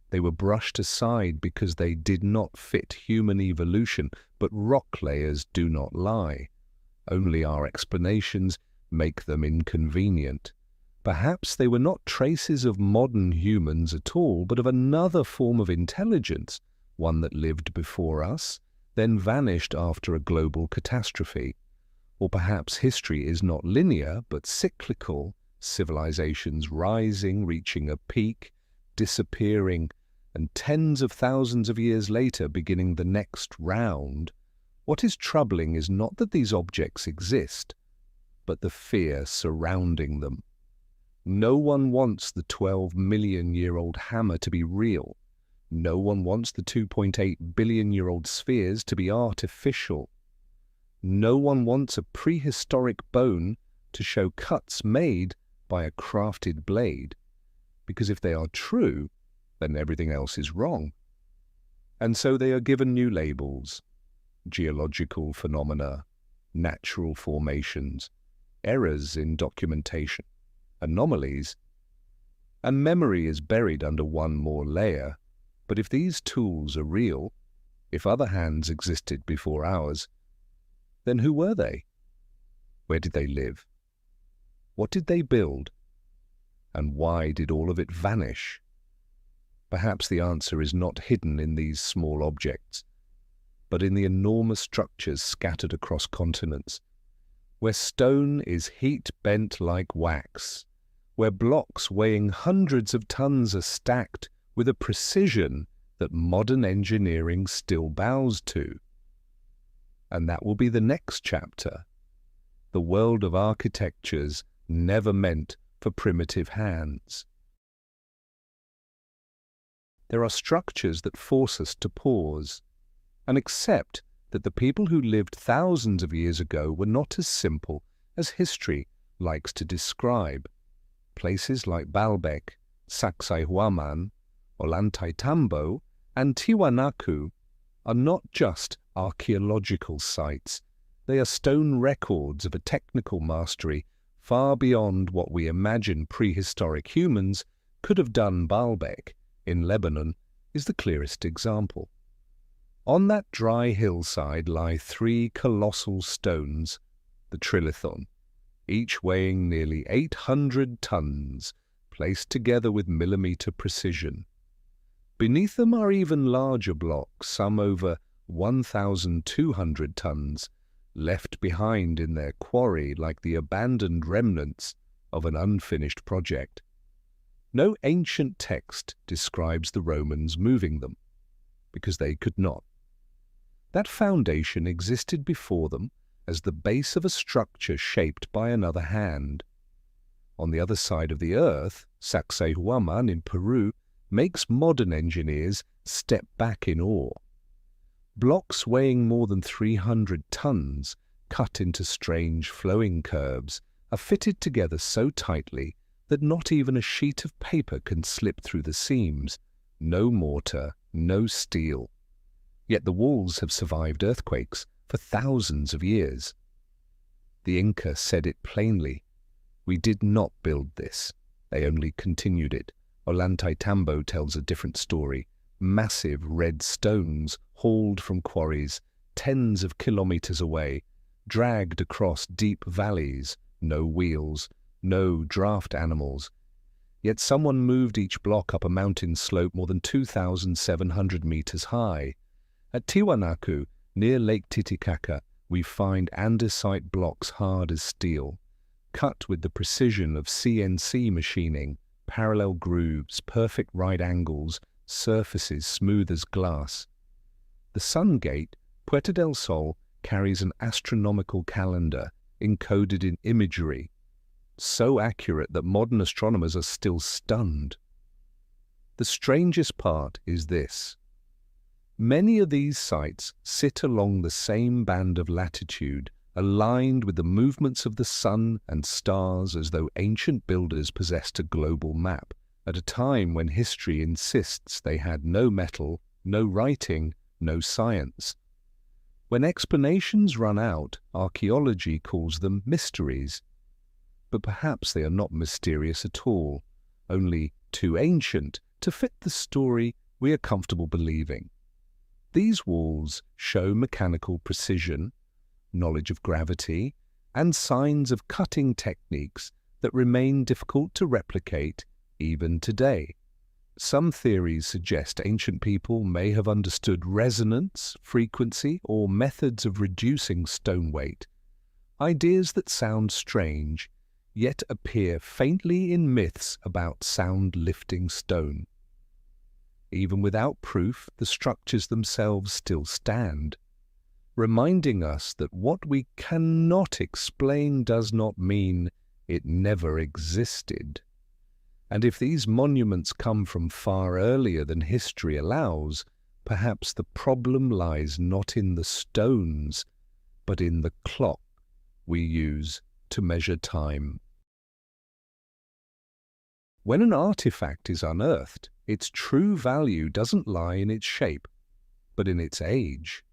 [SPEAKER 1] They were brushed aside because they did not fit human evolution, but rock layers do not lie. Only our explanations make them inconvenient. Perhaps they were not traces of modern humans at all, but of another form of intelligence, one that lived before us, then vanished after a global catastrophe. Or perhaps history is not linear, but cyclical, civilizations rising, reaching a peak, disappearing, and tens of thousands of years later beginning the next round. What is troubling is not that these objects exist, but the fear surrounding them. No one wants the 12-million-year-old hammer to be real. No one wants the 2.8 billion-year-old spheres to be artificial. No one wants a prehistoric bone to show cuts made by a crafted blade, because if they are true, then everything else is wrong. And so they are given new labels: geological phenomena, natural formations, errors in documentation, anomalies, and memory is buried under one more layer. But if these tools are real, if other hands existed before ours, then who were they? Where did they live? What did they build? And why did all of it vanish? Perhaps the answer is not hidden in these small objects, but in the enormous structures scattered across continents, where stone is heat-bent like wax, where blocks weighing hundreds of tons are stacked with a precision that modern engineering still bows to. And that will be the next chapter, the world of architectures never meant for primitive hands. There are structures that force us to pause and accept that the people who lived thousands of years ago were not as simple as history likes to describe. Places like Baalbek, Sacsayhuaman, Ollantaytambo, and Tiwanaku are not just archaeological sites. They are stone records of a technical mastery far beyond what we imagine prehistoric humans could have done. Baalbek, in Lebanon, is the clearest example. On that dry hillside lie three colossal stones, the trilithon, each weighing nearly 800 tons, placed together with millimeter precision. Beneath them are even larger blocks, some over 1,200 tons, left behind in their quarry like the abandoned remnants of an unfinished project. No ancient text describes the Romans moving them, because they could not. That foundation existed before them as the base of a structure shaped by another hand. On the other side of the earth, Sacsayhuaman in Peru makes modern engineers step back in awe. Blocks weighing more than 300 tons, cut into strange flowing curves, are fitted together so tightly that not even a sheet of paper can slip through the seams. No mortar, no steel. Yet the walls have survived earthquakes for thousands of years. The Inca said it plainly: "We did not build this, they only continued it." Ollantaytambo tells a different story. Massive red stones hauled from quarries tens of kilometers away, dragged across deep valleys, no wheels, no draft animals. Yet someone moved each block up a mountain slope more than 2,700 meters high. At Tiwanaku, near Lake Titicaca, we find andesite blocks hard as steel, cut with the precision of CNC machining, parallel grooves, perfect right angles, surfaces smooth as glass. The Sun Gate, Puerto del Sol, carries an astronomical calendar encoded in imagery, so accurate that modern astronomers are still stunned. The strangest part is this. Many of these sites sit along the same band of latitude, aligned with the movements of the sun and stars as though ancient builders possessed a global map, at a time when history insists they had no metal, no writing, no science. When explanations run out, archaeology calls them mysteries. But perhaps they are not mysterious at all, only too ancient to fit the story we are comfortable believing. These walls show mechanical precision, knowledge of gravity, and signs of cutting techniques that remain difficult to replicate even today. Some theories suggest ancient people may have understood resonance, frequency, or methods of reducing stone weight, ideas that sound strange, yet appear faintly in myths about sound-lifting stone. Even without proof, the structures themselves still stand, reminding us that what we cannot explain does not mean it never existed. And if these monuments come from far earlier than history allows, perhaps the problem lies not in the stones, but in the clock we use to measure time. When an artifact is unearthed, its true value doesn't lie in its shape, but in its age.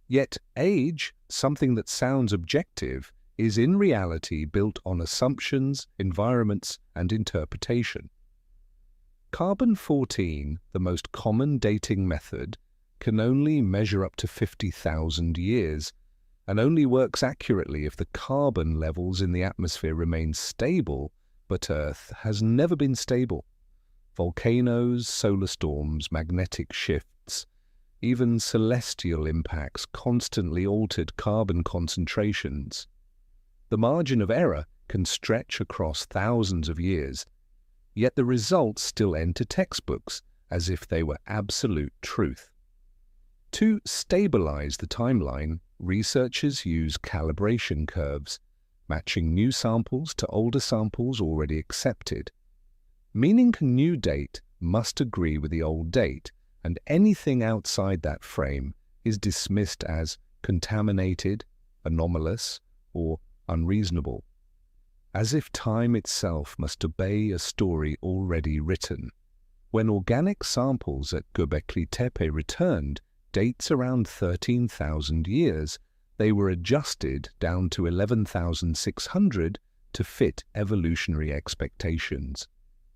[SPEAKER 1] Yet age, something that sounds objective, is in reality built on assumptions, environments, and interpretation. Carbon-14, the most common dating method, can only measure up to 50,000 years, and only works accurately if the carbon levels in the atmosphere remain stable, but Earth has never been stable. Volcanoes, solar storms, magnetic shifts, even celestial impacts constantly altered carbon concentrations. The margin of error can stretch across thousands of years, yet the results still enter textbooks as if they were absolute truth. To stabilize the timeline, researchers use calibration curves, matching new samples to older samples already accepted. Meaning a new date must agree with the old date, and anything outside that frame is dismissed as contaminated, anomalous, or unreasonable, as if time itself must obey a story already written. When organic samples at Göbekli Tepe returned, dates around 13,000 years, they were adjusted down to 11,600 to fit evolutionary expectations.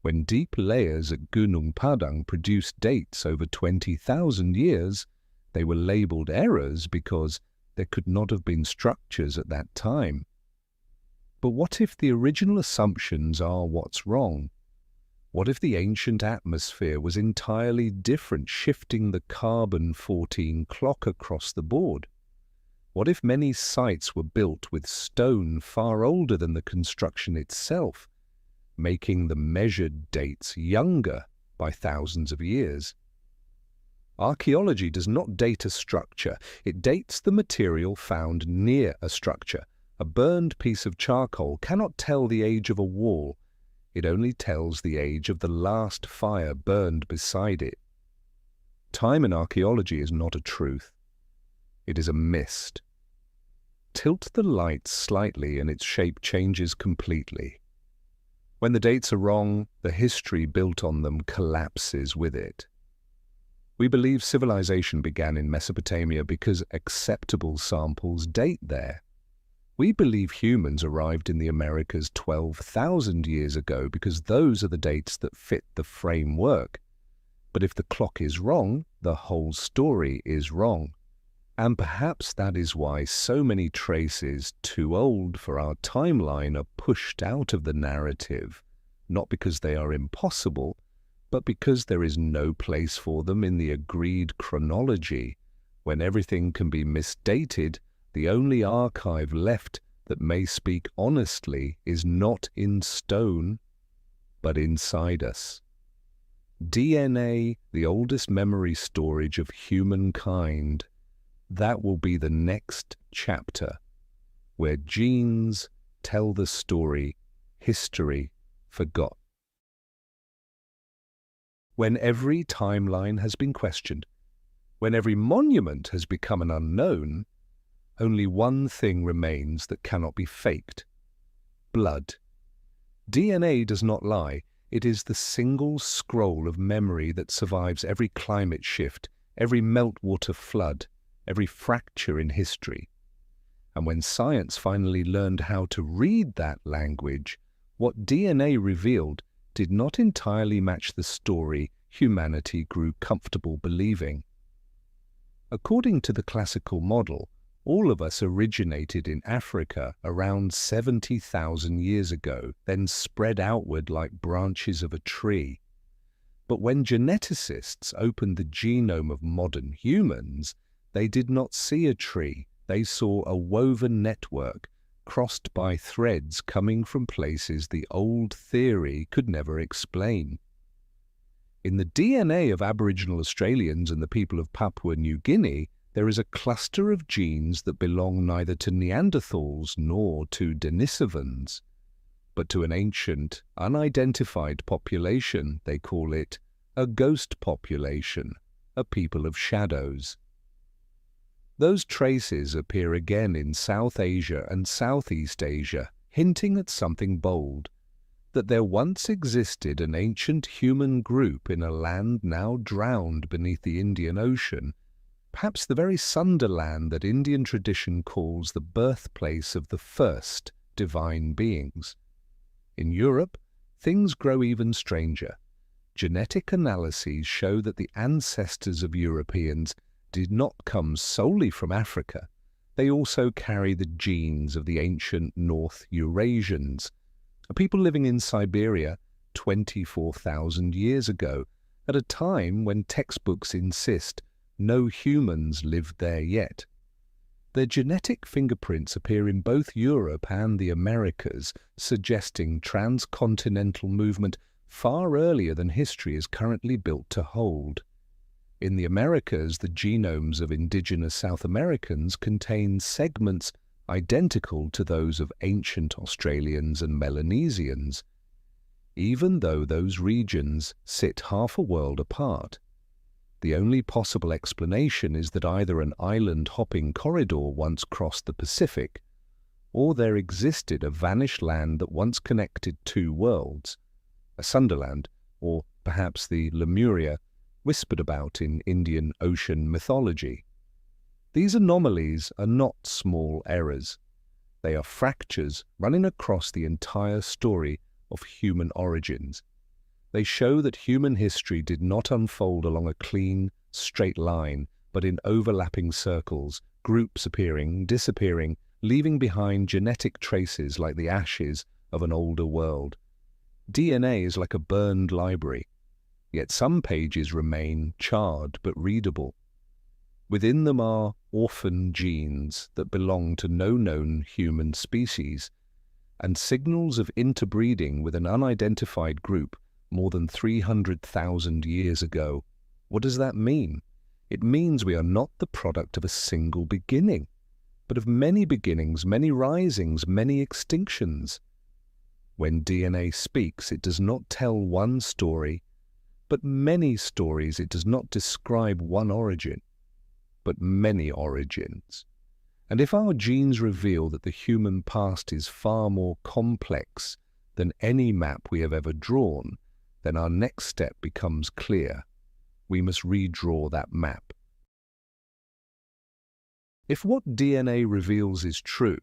[SPEAKER 1] When deep layers at Gunung Padang produced dates over 20,000 years, they were labeled errors because there could not have been structures at that time. But what if the original assumptions are what's wrong? What if the ancient atmosphere was entirely different, shifting the carbon-14 clock across the board? What if many sites were built with stone far older than the construction itself, making the measured dates younger by thousands of years? Archaeology does not date a structure, it dates the material found near a structure. A burned piece of charcoal cannot tell the age of a wall, it only tells the age of the last fire burned beside it. Time in archaeology is not a truth, it is a mist. Tilt the lights slightly and its shape changes completely. When the dates are wrong, the history built on them collapses with it. We believe civilization began in Mesopotamia because acceptable samples date there. We believe humans arrived in the Americas 12,000 years ago because those are the dates that fit the framework. But if the clock is wrong, the whole story is wrong. And perhaps that is why so many traces too old for our timeline are pushed out of the narrative, not because they are impossible, but because there is no place for them in the agreed chronology. When everything can be misdated, the only archive left that may speak honestly is not in stone, but inside us. DNA, the oldest memory storage of humankind, that will be the next chapter, where genes tell the story history forgot. When every timeline has been questioned, when every monument has become an unknown, only one thing remains that cannot be faked: blood. DNA does not lie. It is the single scroll of memory that survives every climate shift, every meltwater flood, every fracture in history. And when science finally learned how to read that language, what DNA revealed did not entirely match the story humanity grew comfortable believing. According to the classical model, all of us originated in Africa around 70,000 years ago, then spread outward like branches of a tree. But when geneticists opened the genome of modern humans, they did not see a tree. They saw a woven network crossed by threads coming from places the old theory could never explain. In the DNA of Aboriginal Australians and the people of Papua New Guinea, there is a cluster of genes that belong neither to Neanderthals nor to Denisovans, but to an ancient, unidentified population. They call it a ghost population, a people of shadows. Those traces appear again in South Asia and Southeast Asia, hinting at something bold, that there once existed an ancient human group in a land now drowned beneath the Indian Ocean, perhaps the very Sunderland that Indian tradition calls the birthplace of the first divine beings. In Europe, things grow even stranger. Genetic analyses show that the ancestors of Europeans did not come solely from Africa. They also carry the genes of the ancient North Eurasians, a people living in Siberia 24,000 years ago, at a time when textbooks insist no humans lived there yet. Their genetic fingerprints appear in both Europe and the Americas, suggesting transcontinental movement far earlier than history is currently built to hold. In the Americas, the genomes of indigenous South Americans contain segments identical to those of ancient Australians and Melanesians, even though those regions sit half a world apart. The only possible explanation is that either an island-hopping corridor once crossed the Pacific, or there existed a vanished land that once connected two worlds, a Sunderland, or perhaps the Lemuria, whispered about in Indian Ocean mythology. These anomalies are not small errors. They are fractures running across the entire story of human origins. They show that human history did not unfold along a clean, straight line, but in overlapping circles, groups appearing, disappearing, leaving behind genetic traces like the ashes of an older world. DNA is like a burned library, yet some pages remain charred but readable. Within them are orphan genes that belong to no known human species, and signals of interbreeding with an unidentified group more than 300,000 years ago. What does that mean? It means we are not the product of a single beginning, but of many beginnings, many risings, many extinctions. When DNA speaks, it does not tell one story, but many stories. It does not describe one origin, but many origins. And if our genes reveal that the human past is far more complex than any map we have ever drawn, then our next step becomes clear. We must redraw that map. If what DNA reveals is true,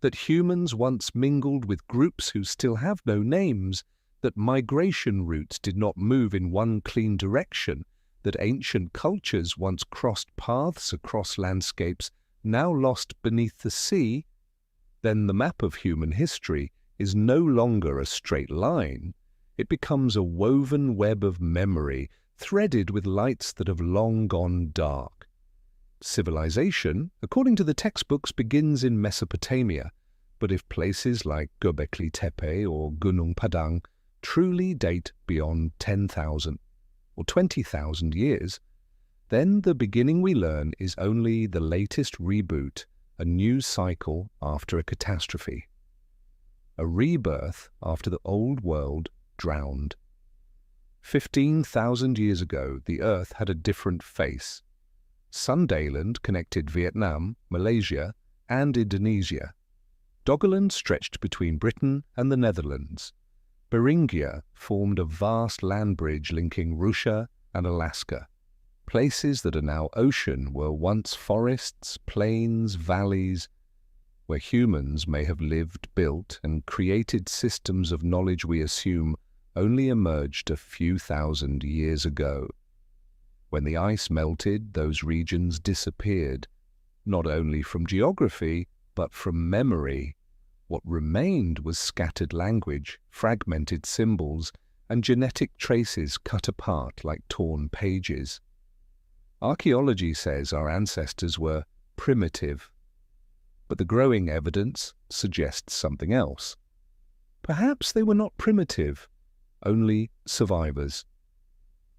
[SPEAKER 1] that humans once mingled with groups who still have no names, that migration routes did not move in one clean direction, that ancient cultures once crossed paths across landscapes now lost beneath the sea, then the map of human history is no longer a straight line. It becomes a woven web of memory, threaded with lights that have long gone dark. Civilization, according to the textbooks, begins in Mesopotamia, but if places like Göbekli Tepe or Gunung Padang truly date beyond 10,000 or 20,000 years, then the beginning we learn is only the latest reboot, a new cycle after a catastrophe. A rebirth after the old world drowned. 15,000 years ago, the Earth had a different face. Sundayland connected Vietnam, Malaysia, and Indonesia. Doggerland stretched between Britain and the Netherlands. Beringia formed a vast land bridge linking Russia and Alaska. Places that are now ocean were once forests, plains, valleys, where humans may have lived, built, and created systems of knowledge we assume only emerged a few thousand years ago. When the ice melted, those regions disappeared, not only from geography, but from memory. What remained was scattered language, fragmented symbols, and genetic traces cut apart like torn pages. Archaeology says our ancestors were primitive, but the growing evidence suggests something else. Perhaps they were not primitive, only survivors.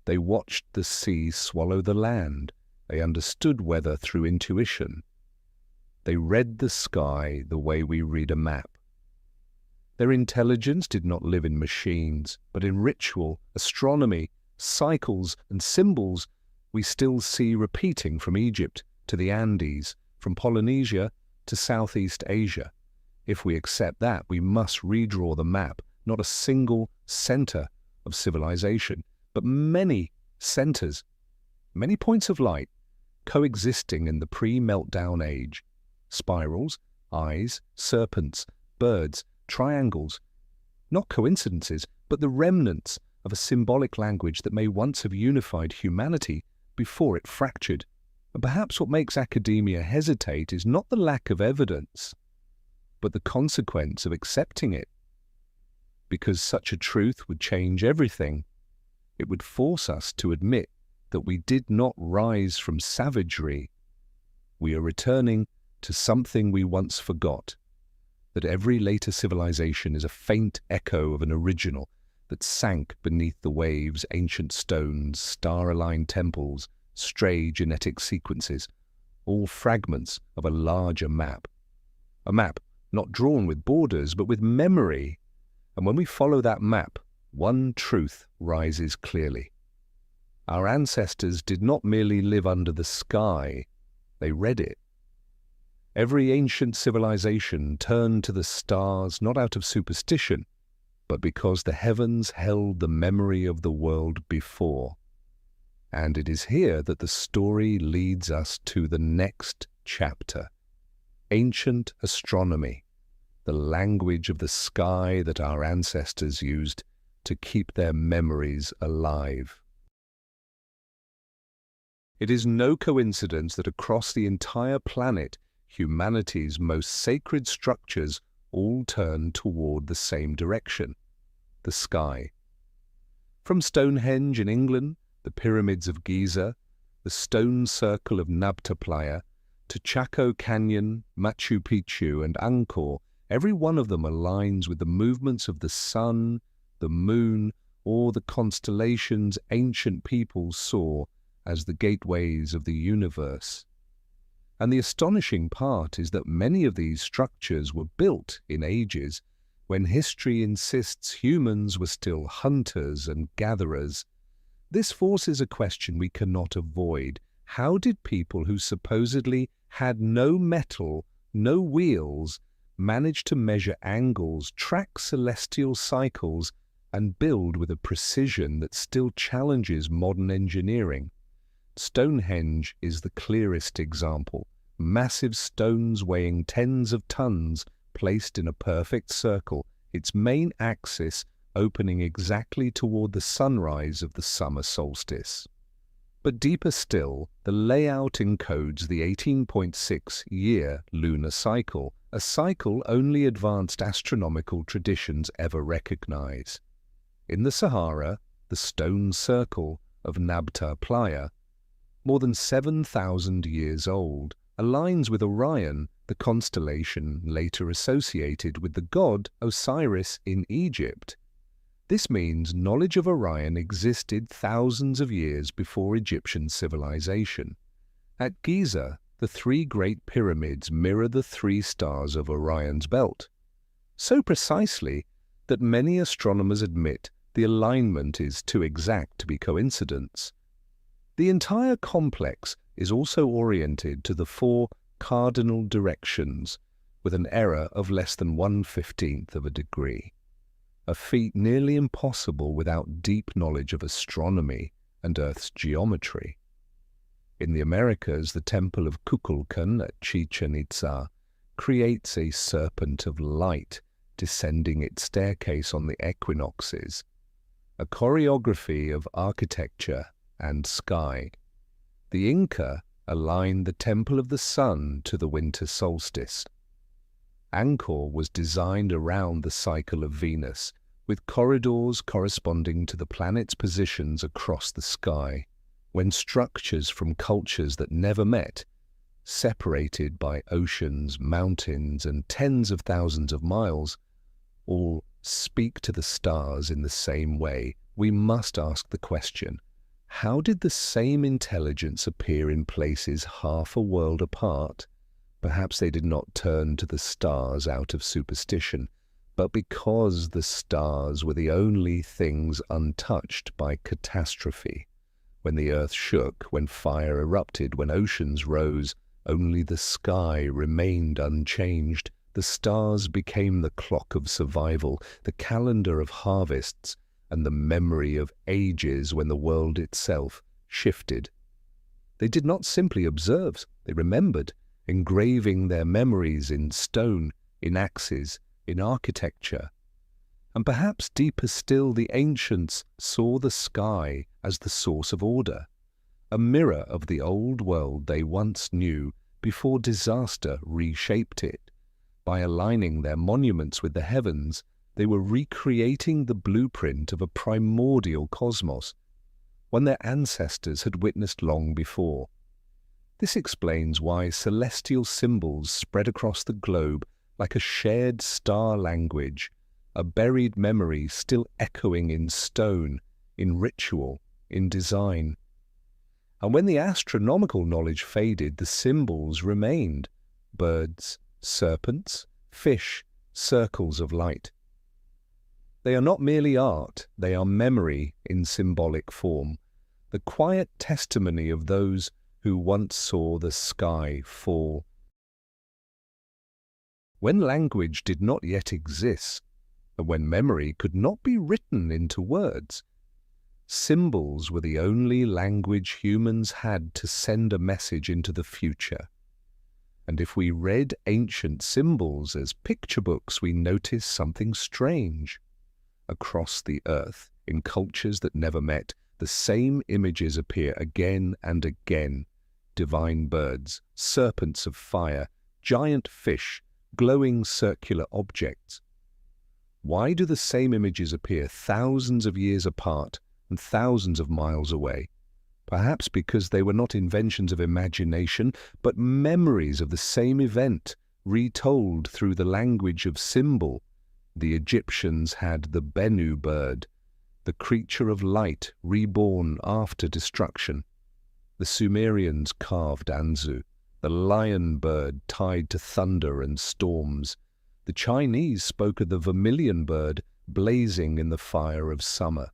[SPEAKER 1] They watched the sea swallow the land. They understood weather through intuition. They read the sky the way we read a map. Their intelligence did not live in machines, but in ritual, astronomy, cycles, and symbols we still see repeating from Egypt to the Andes, from Polynesia to Southeast Asia. If we accept that, we must redraw the map, not a single center of civilization, but many centers, many points of light coexisting in the pre-meltdown age. Spirals, eyes, serpents, birds, triangles, not coincidences, but the remnants of a symbolic language that may once have unified humanity before it fractured. And perhaps what makes academia hesitate is not the lack of evidence, but the consequence of accepting it. Because such a truth would change everything. It would force us to admit that we did not rise from savagery. We are returning to something we once forgot, that every later civilization is a faint echo of an original that sank beneath the waves, ancient stones, star-aligned temples, stray genetic sequences, all fragments of a larger map. A map not drawn with borders, but with memory. And when we follow that map, one truth rises clearly. Our ancestors did not merely live under the sky, they read it. Every ancient civilization turned to the stars not out of superstition, but because the heavens held the memory of the world before. And it is here that the story leads us to the next chapter. Ancient astronomy, the language of the sky that our ancestors used to keep their memories alive. It is no coincidence that across the entire planet, humanity's most sacred structures all turn toward the same direction, the sky. From Stonehenge in England, the pyramids of Giza, the stone circle of Nabta Playa, to Chaco Canyon, Machu Picchu, and Angkor, every one of them aligns with the movements of the sun, the moon, or the constellations ancient peoples saw as the gateways of the universe. And the astonishing part is that many of these structures were built in ages when history insists humans were still hunters and gatherers. This forces a question we cannot avoid. How did people who supposedly had no metal, no wheels, manage to measure angles, track celestial cycles, and build with a precision that still challenges modern engineering? Stonehenge is the clearest example. Massive stones weighing tens of tons placed in a perfect circle, its main axis opening exactly toward the sunrise of the summer solstice. But deeper still, the layout encodes the 18.6-year lunar cycle, a cycle only advanced astronomical traditions ever recognize. In the Sahara, the stone circle of Nabta Playa, more than 7,000 years old, aligns with Orion, the constellation later associated with the god Osiris in Egypt. This means knowledge of Orion existed thousands of years before Egyptian civilization. At Giza, the three great pyramids mirror the three stars of Orion's belt, so precisely that many astronomers admit the alignment is too exact to be coincidence. The entire complex is also oriented to the four cardinal directions, with an error of less than 1/15 of a degree, a feat nearly impossible without deep knowledge of astronomy and Earth's geometry. In the Americas, the Temple of Kukulkan at Chichen Itza creates a serpent of light descending its staircase on the equinoxes, a choreography of architecture and sky. The Inca aligned the Temple of the Sun to the winter solstice. Angkor was designed around the cycle of Venus, with corridors corresponding to the planet's positions across the sky, when structures from cultures that never met, separated by oceans, mountains, and tens of thousands of miles, all speak to the stars in the same way, we must ask the question, how did the same intelligence appear in places half a world apart? Perhaps they did not turn to the stars out of superstition, but because the stars were the only things untouched by catastrophe. When the earth shook, when fire erupted, when oceans rose, only the sky remained unchanged. The stars became the clock of survival, the calendar of harvests, and the memory of ages when the world itself shifted. They did not simply observe, they remembered, engraving their memories in stone, in axes, in architecture. And perhaps deeper still, the ancients saw the sky as the source of order, a mirror of the old world they once knew before disaster reshaped it. By aligning their monuments with the heavens, they were recreating the blueprint of a primordial cosmos, one their ancestors had witnessed long before. This explains why celestial symbols spread across the globe like a shared star language, a buried memory still echoing in stone, in ritual, in design. And when the astronomical knowledge faded, the symbols remained: birds, serpents, fish, circles of light. They are not merely art, they are memory in symbolic form, the quiet testimony of those who once saw the sky fall. When language did not yet exist, and when memory could not be written into words, symbols were the only language humans had to send a message into the future. And if we read ancient symbols as picture books, we notice something strange. Across the earth, in cultures that never met, the same images appear again and again: divine birds, serpents of fire, giant fish, glowing circular objects. Why do the same images appear thousands of years apart and thousands of miles away? Perhaps because they were not inventions of imagination, but memories of the same event, retold through the language of symbol. The Egyptians had the Bennu bird, the creature of light reborn after destruction. The Sumerians carved Anzu, the lion bird tied to thunder and storms. The Chinese spoke of the vermilion bird blazing in the fire of summer.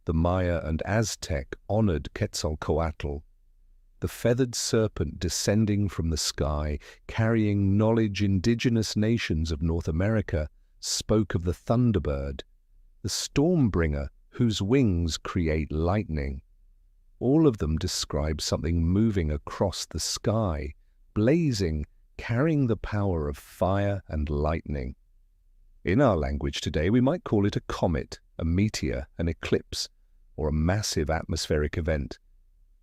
[SPEAKER 1] The Maya and Aztec honored Quetzalcoatl, the feathered serpent descending from the sky, carrying knowledge. Indigenous nations of North America spoke of the thunderbird, the stormbringer whose wings create lightning. All of them describe something moving across the sky, blazing, carrying the power of fire and lightning. In our language today, we might call it a comet, a meteor, an eclipse, or a massive atmospheric event.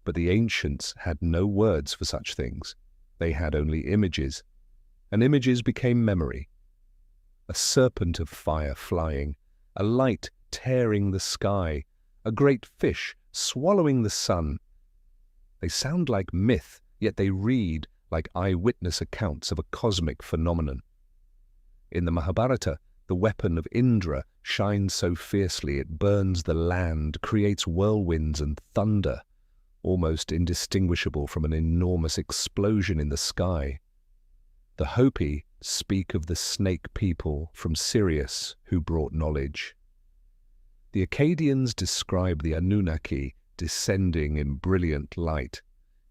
[SPEAKER 1] But the ancients had no words for such things. They had only images, and images became memory. A serpent of fire flying, a light tearing the sky, a great fish swallowing the sun. They sound like myth, yet they read like eyewitness accounts of a cosmic phenomenon. In the Mahabharata, The weapon of Indra shines so fiercely it burns the land, creates whirlwinds and thunder, almost indistinguishable from an enormous explosion in the sky. The Hopi speak of the snake people from Sirius who brought knowledge. The Akkadians describe the Anunnaki descending in brilliant light.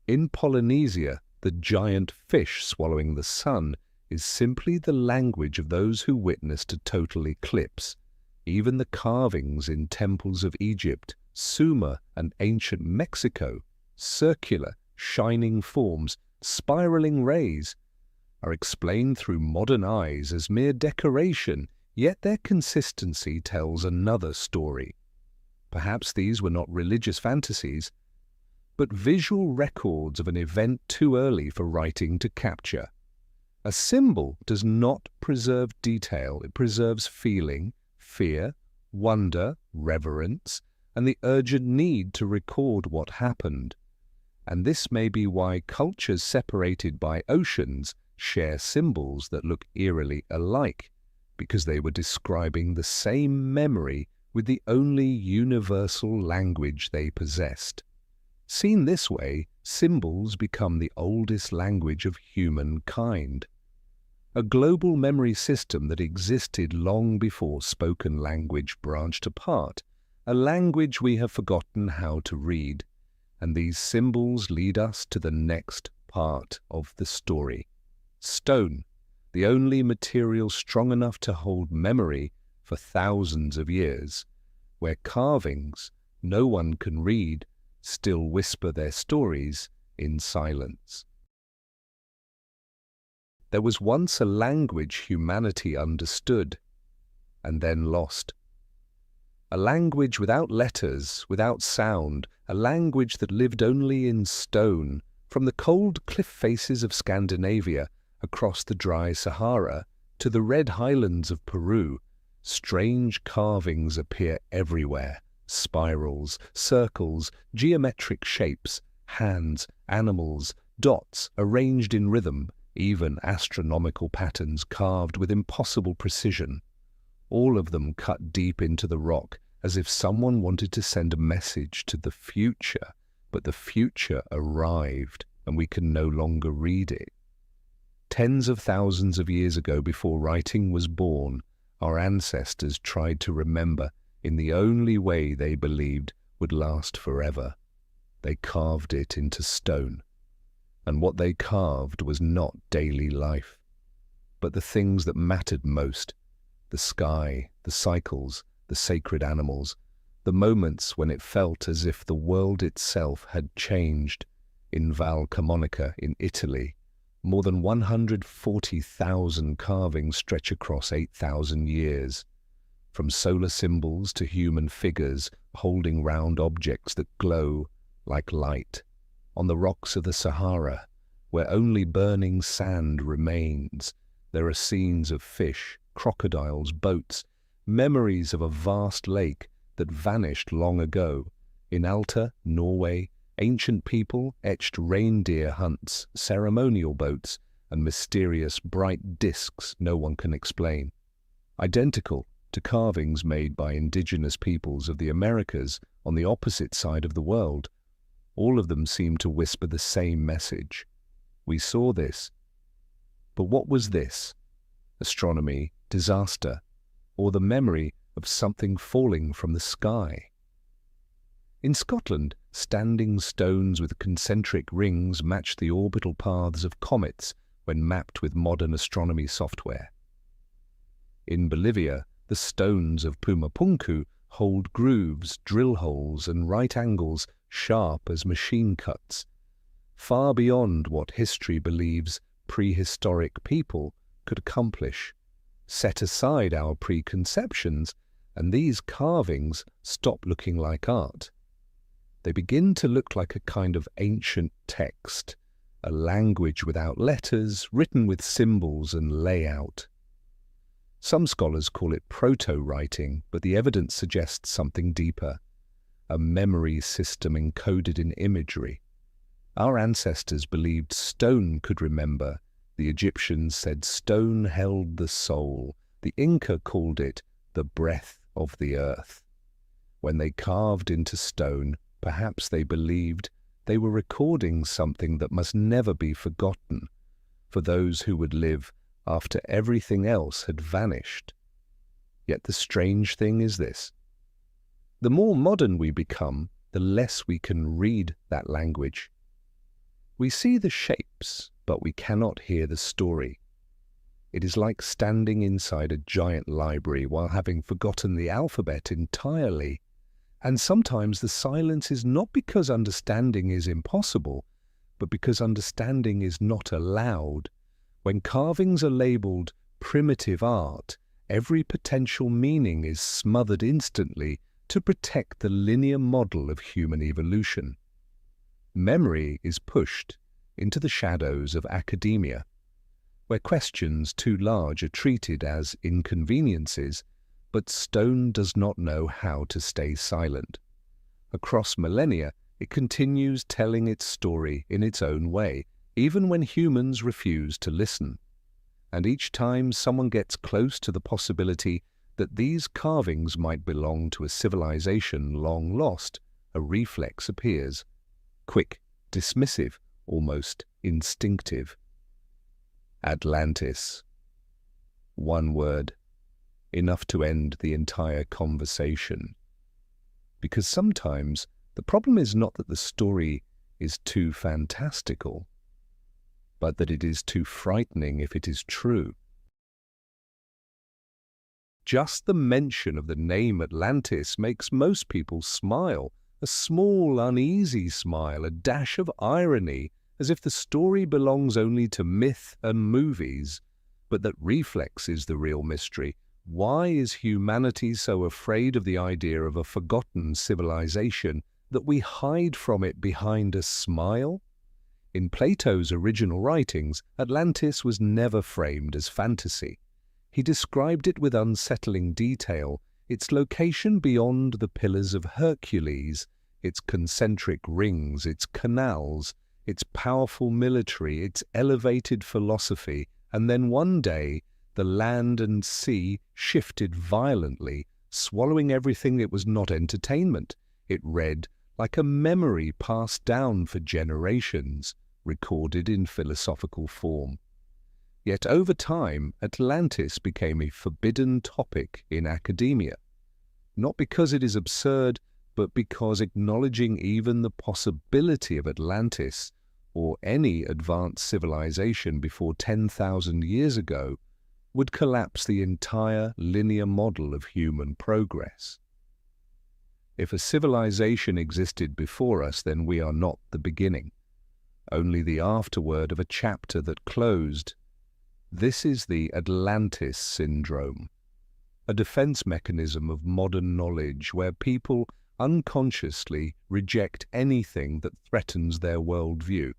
[SPEAKER 1] In Polynesia, the giant fish swallowing the sun is simply the language of those who witnessed a total eclipse. Even the carvings in temples of Egypt, Sumer, and ancient Mexico, circular, shining forms, spiraling rays, are explained through modern eyes as mere decoration, yet their consistency tells another story. Perhaps these were not religious fantasies, but visual records of an event too early for writing to capture. A symbol does not preserve detail, it preserves feeling, fear, wonder, reverence, and the urgent need to record what happened. And this may be why cultures separated by oceans share symbols that look eerily alike, because they were describing the same memory with the only universal language they possessed. Seen this way, symbols become the oldest language of humankind. A global memory system that existed long before spoken language branched apart, a language we have forgotten how to read. And these symbols lead us to the next part of the story. Stone, the only material strong enough to hold memory for thousands of years, where carvings no one can read still whisper their stories in silence. There was once a language humanity understood, and then lost. A language without letters, without sound, a language that lived only in stone, from the cold cliff faces of Scandinavia across the dry Sahara to the red highlands of Peru. Strange carvings appear everywhere. Spirals, circles, geometric shapes, hands, animals, dots arranged in rhythm, even astronomical patterns carved with impossible precision. All of them cut deep into the rock, as if someone wanted to send a message to the future, but the future arrived and we can no longer read it. Tens of thousands of years ago, before writing was born, our ancestors tried to remember in the only way they believed would last forever. They carved it into stone. And what they carved was not daily life, but the things that mattered most: the sky, the cycles, the sacred animals, the moments when it felt as if the world itself had changed. In Val Camonica in Italy, more than 140,000 carvings stretch across 8,000 years, from solar symbols to human figures holding round objects that glow like light. On the rocks of the Sahara, where only burning sand remains, there are scenes of fish, crocodiles, boats, memories of a vast lake that vanished long ago. In Alta, Norway, ancient people etched reindeer hunts, ceremonial boats, and mysterious bright discs no one can explain. Identical to carvings made by indigenous peoples of the Americas on the opposite side of the world, all of them seem to whisper the same message. We saw this. But what was this? Astronomy, disaster, or the memory of something falling from the sky? In Scotland, standing stones with concentric rings match the orbital paths of comets when mapped with modern astronomy software. In Bolivia, the stones of Pumapunku hold grooves, drill holes, and right angles sharp as machine cuts, far beyond what history believes prehistoric people could accomplish. Set aside our preconceptions, and these carvings stop looking like art. They begin to look like a kind of ancient text, a language without letters, written with symbols and layout. Some scholars call it proto-writing, but the evidence suggests something deeper, a memory system encoded in imagery. Our ancestors believed stone could remember. The Egyptians said stone held the soul. The Inca called it the breath of the earth. When they carved into stone, perhaps they believed they were recording something that must never be forgotten for those who would live after everything else had vanished. Yet the strange thing is this: the more modern we become, the less we can read that language. We see the shapes, but we cannot hear the story. It is like standing inside a giant library while having forgotten the alphabet entirely. And sometimes the silence is not because understanding is impossible, but because understanding is not allowed. When carvings are labeled primitive art, every potential meaning is smothered instantly to protect the linear model of human evolution. Memory is pushed into the shadows of academia, where questions too large are treated as inconveniences, but stone does not know how to stay silent. Across millennia, it continues telling its story in its own way, even when humans refuse to listen. And each time someone gets close to the possibility that these carvings might belong to a civilization long lost, a reflex appears. Quick, dismissive, almost instinctive. Atlantis. One word, enough to end the entire conversation. Because sometimes the problem is not that the story is too fantastical, but that it is too frightening if it is true. Just the mention of the name Atlantis makes most people smile, a small, uneasy smile, a dash of irony, as if the story belongs only to myth and movies, but that reflex is the real mystery. Why is humanity so afraid of the idea of a forgotten civilization that we hide from it behind a smile? In Plato's original writings, Atlantis was never framed as fantasy. He described it with unsettling detail, its location beyond the Pillars of Hercules, its concentric rings, its canals, its powerful military, its elevated philosophy, and then one day the land and sea shifted violently, swallowing everything that was not entertainment. It read like a memory passed down for generations, recorded in philosophical form. Yet over time, Atlantis became a forbidden topic in academia, not because it is absurd, but because acknowledging even the possibility of Atlantis or any advanced civilization before 10,000 years ago would collapse the entire linear model of human progress. If a civilization existed before us, then we are not the beginning, only the afterword of a chapter that closed. This is the Atlantis syndrome, a defense mechanism of modern knowledge where people unconsciously reject anything that threatens their worldview.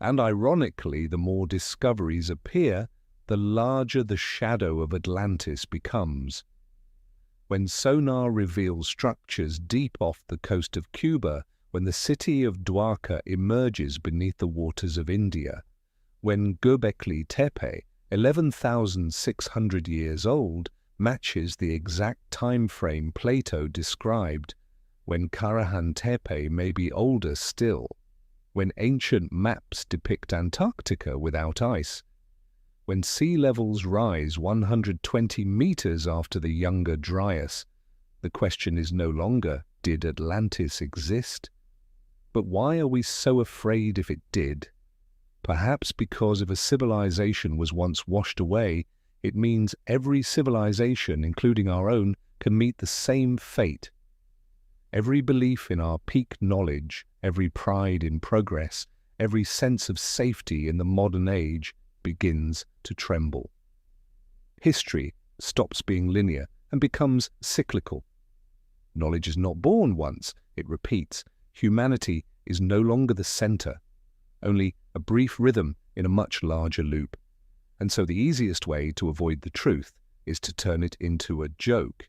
[SPEAKER 1] And ironically, the more discoveries appear, the larger the shadow of Atlantis becomes. When sonar reveals structures deep off the coast of Cuba, when the city of Dwarka emerges beneath the waters of India, when Göbekli Tepe, 11,600 years old, matches the exact time frame Plato described, when Karahan Tepe may be older still, when ancient maps depict Antarctica without ice, when sea levels rise 120 meters after the Younger Dryas, the question is no longer, did Atlantis exist? But why are we so afraid if it did? Perhaps because if a civilization was once washed away, it means every civilization, including our own, can meet the same fate. Every belief in our peak knowledge, every pride in progress, every sense of safety in the modern age begins to tremble. History stops being linear and becomes cyclical. Knowledge is not born once, it repeats. Humanity is no longer the center, only a brief rhythm in a much larger loop. And so the easiest way to avoid the truth is to turn it into a joke.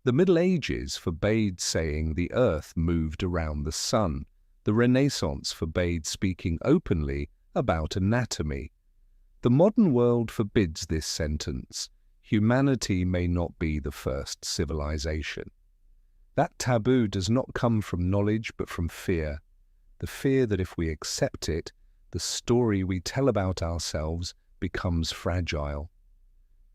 [SPEAKER 1] The Middle Ages forbade saying the earth moved around the sun. The Renaissance forbade speaking openly about anatomy. The modern world forbids this sentence. humanity may not be the first civilization. That taboo does not come from knowledge but from fear. The fear that if we accept it, the story we tell about ourselves becomes fragile.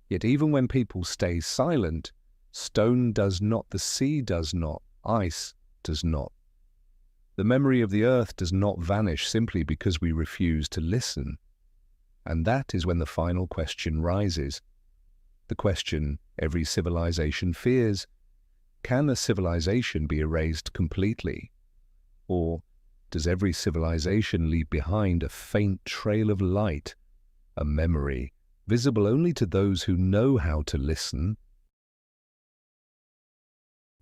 [SPEAKER 1] Yet even when people stay silent, stone does not, the sea does not, ice does not. The memory of the earth does not vanish simply because we refuse to listen. And that is when the final question rises. The question every civilization fears: can a civilization be erased completely? Or does every civilization leave behind a faint trail of light, a memory, visible only to those who know how to listen?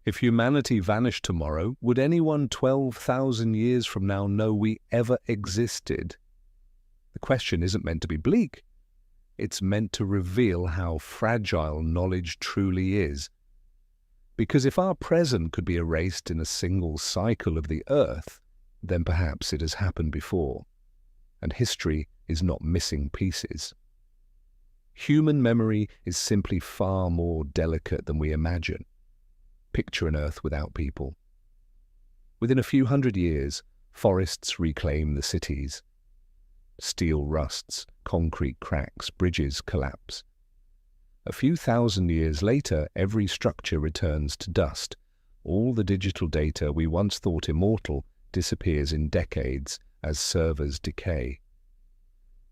[SPEAKER 1] If humanity vanished tomorrow, would anyone 12,000 years from now know we ever existed? The question isn't meant to be bleak. It's meant to reveal how fragile knowledge truly is. Because if our present could be erased in a single cycle of the earth, then perhaps it has happened before, and history is not missing pieces. Human memory is simply far more delicate than we imagine. Picture an earth without people. Within a few hundred years, forests reclaim the cities. Steel rusts, concrete cracks, bridges collapse. A few thousand years later, every structure returns to dust. All the digital data we once thought immortal disappears in decades as servers decay.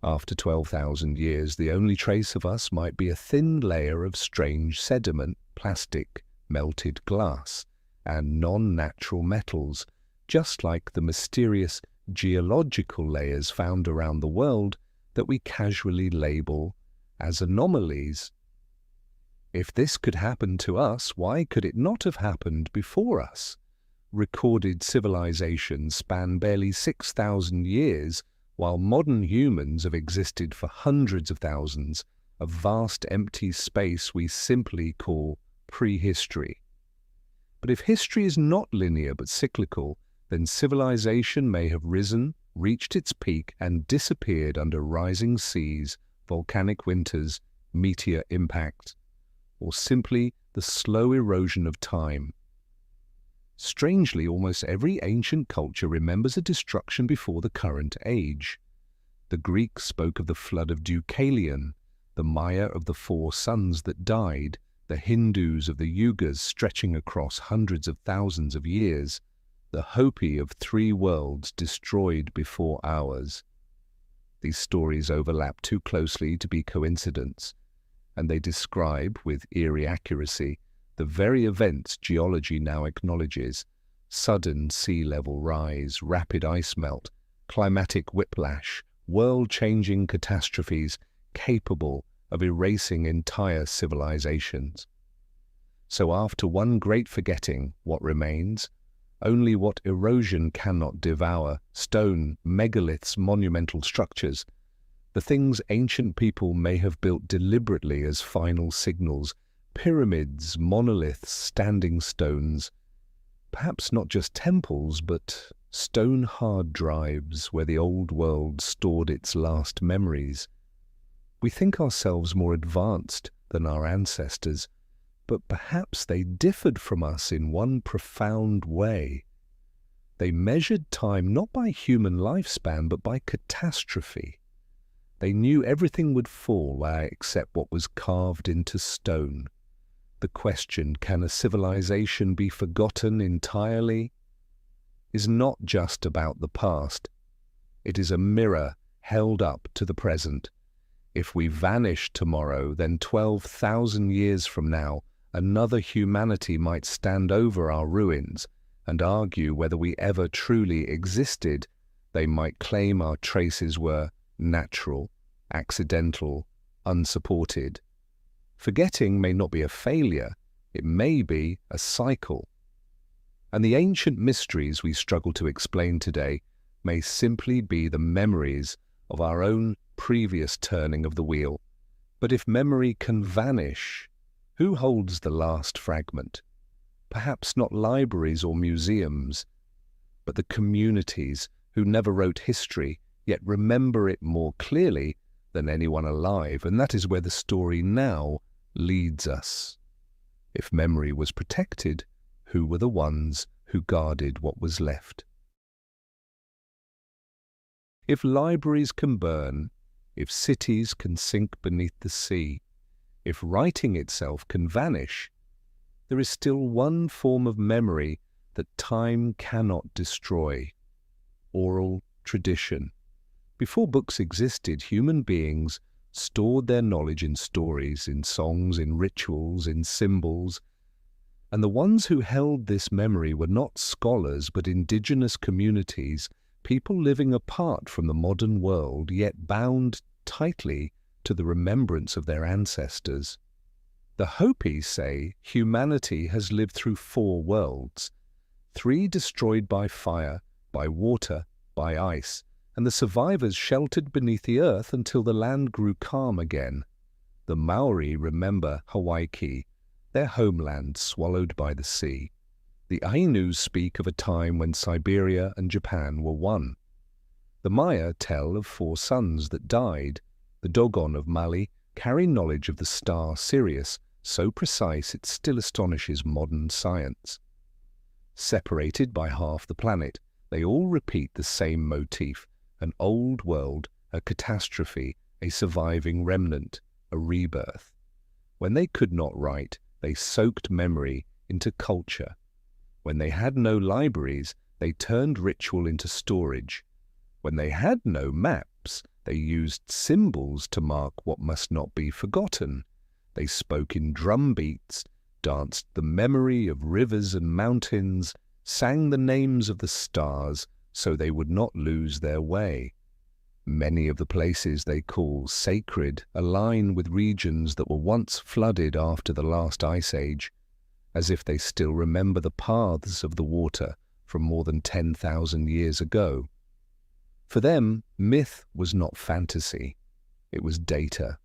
[SPEAKER 1] After 12,000 years, the only trace of us might be a thin layer of strange sediment, plastic, melted glass, and non-natural metals, just like the mysterious geological layers found around the world that we casually label as anomalies. If this could happen to us, why could it not have happened before us? Recorded civilizations span barely 6,000 years, while modern humans have existed for hundreds of thousands, a vast empty space we simply call prehistory. But if history is not linear but cyclical, then civilization may have risen, reached its peak, and disappeared under rising seas, volcanic winters, meteor impacts, or simply the slow erosion of time. Strangely, almost every ancient culture remembers a destruction before the current age. The Greeks spoke of the flood of Deucalion, the Maya of the 4 suns that died, the Hindus of the Yugas stretching across hundreds of thousands of years, the Hopi of 3 worlds destroyed before ours. These stories overlap too closely to be coincidence, and they describe, with eerie accuracy, the very events geology now acknowledges: sudden sea level rise, rapid ice melt, climatic whiplash, world-changing catastrophes capable of erasing entire civilizations. So after one great forgetting, what remains? Only what erosion cannot devour: stone, megaliths, monumental structures. The things ancient people may have built deliberately as final signals: pyramids, monoliths, standing stones. Perhaps not just temples, but stone hard drives where the old world stored its last memories. We think ourselves more advanced than our ancestors, but perhaps they differed from us in one profound way. They measured time not by human lifespan, but by catastrophe. They knew everything would fall except what was carved into stone. The question, can a civilization be forgotten entirely, is not just about the past. It is a mirror held up to the present. If we vanish tomorrow, then 12,000 years from now, another humanity might stand over our ruins and argue whether we ever truly existed. They might claim our traces were natural, accidental, unsupported. Forgetting may not be a failure, it may be a cycle. And the ancient mysteries we struggle to explain today may simply be the memories of our own previous turning of the wheel. But if memory can vanish, who holds the last fragment? Perhaps not libraries or museums, but the communities who never wrote history, yet remember it more clearly than anyone alive. And that is where the story now leads us. If memory was protected, who were the ones who guarded what was left? If libraries can burn, if cities can sink beneath the sea, if writing itself can vanish, there is still one form of memory that time cannot destroy: oral tradition. Before books existed, human beings stored their knowledge in stories, in songs, in rituals, in symbols. And the ones who held this memory were not scholars, but indigenous communities, people living apart from the modern world, yet bound tightly to the remembrance of their ancestors. The Hopi say humanity has lived through 4 worlds, 3 destroyed by fire, by water, by ice, and the survivors sheltered beneath the earth until the land grew calm again. The Maori remember Hawaii, their homeland swallowed by the sea. The Ainus speak of a time when Siberia and Japan were one. The Maya tell of 4 sons that died. The Dogon of Mali carry knowledge of the star Sirius, so precise it still astonishes modern science. Separated by half the planet, they all repeat the same motif: an old world, a catastrophe, a surviving remnant, a rebirth. When they could not write, they soaked memory into culture. When they had no libraries, they turned ritual into storage. When they had no maps, they used symbols to mark what must not be forgotten. They spoke in drum beats, danced the memory of rivers and mountains, sang the names of the stars so they would not lose their way. Many of the places they call sacred align with regions that were once flooded after the last ice age, as if they still remember the paths of the water from more than 10,000 years ago. For them, myth was not fantasy, it was data.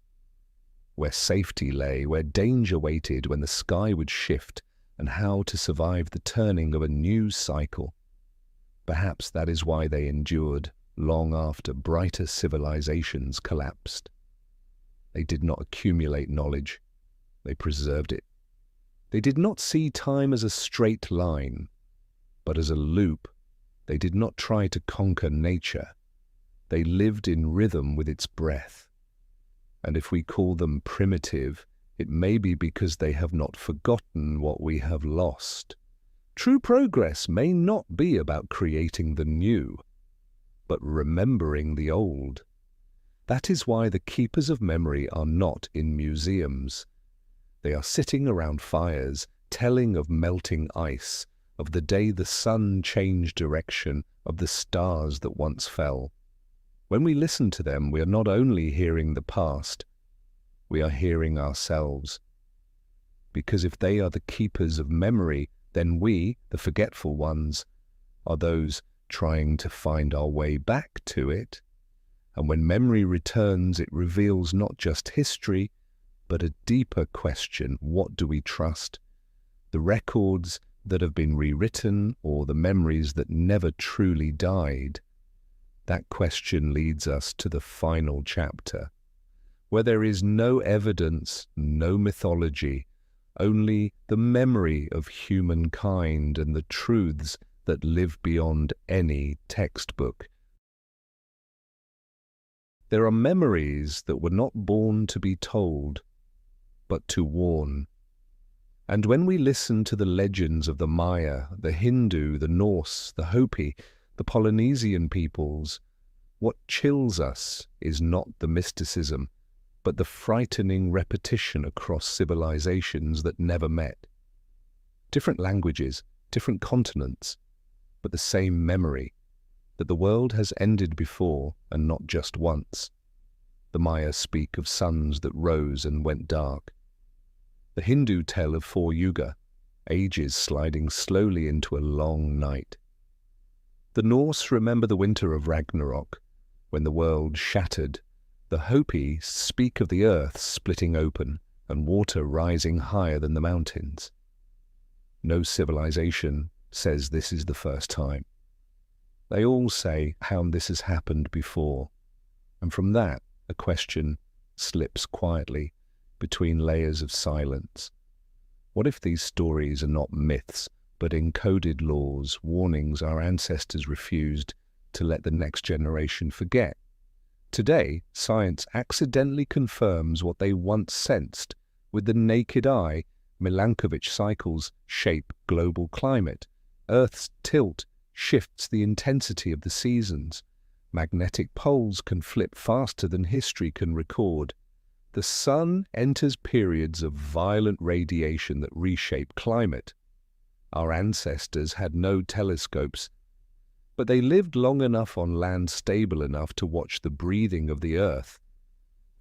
[SPEAKER 1] Where safety lay, where danger waited, when the sky would shift, and how to survive the turning of a new cycle. Perhaps that is why they endured long after brighter civilizations collapsed. They did not accumulate knowledge, they preserved it. They did not see time as a straight line, but as a loop. They did not try to conquer nature. They lived in rhythm with its breath. And if we call them primitive, it may be because they have not forgotten what we have lost. True progress may not be about creating the new, but remembering the old. That is why the keepers of memory are not in museums. They are sitting around fires, telling of melting ice, of the day the sun changed direction, of the stars that once fell. When we listen to them, we are not only hearing the past, we are hearing ourselves. Because if they are the keepers of memory, then we, the forgetful ones, are those trying to find our way back to it. And when memory returns, it reveals not just history, but a deeper question: what do we trust? The records that have been rewritten, or the memories that never truly died? That question leads us to the final chapter, where there is no evidence, no mythology, only the memory of humankind and the truths that live beyond any textbook. There are memories that were not born to be told, but to warn. And when we listen to the legends of the Maya, the Hindu, the Norse, the Hopi, the Polynesian peoples, what chills us is not the mysticism, but the frightening repetition across civilizations that never met. Different languages, different continents, but the same memory, that the world has ended before and not just once. The Maya speak of suns that rose and went dark. The Hindu tell of 4 yuga, ages sliding slowly into a long night. The Norse remember the winter of Ragnarok, when the world shattered. The Hopi speak of the earth splitting open and water rising higher than the mountains. No civilization says this is the first time. They all say how this has happened before, and from that a question slips quietly between layers of silence? What if these stories are not myths, but encoded laws, warnings our ancestors refused to let the next generation forget? Today, science accidentally confirms what they once sensed. With the naked eye, Milankovitch cycles shape global climate. Earth's tilt shifts the intensity of the seasons. Magnetic poles can flip faster than history can record. The sun enters periods of violent radiation that reshape climate. Our ancestors had no telescopes, but they lived long enough on land stable enough to watch the breathing of the earth.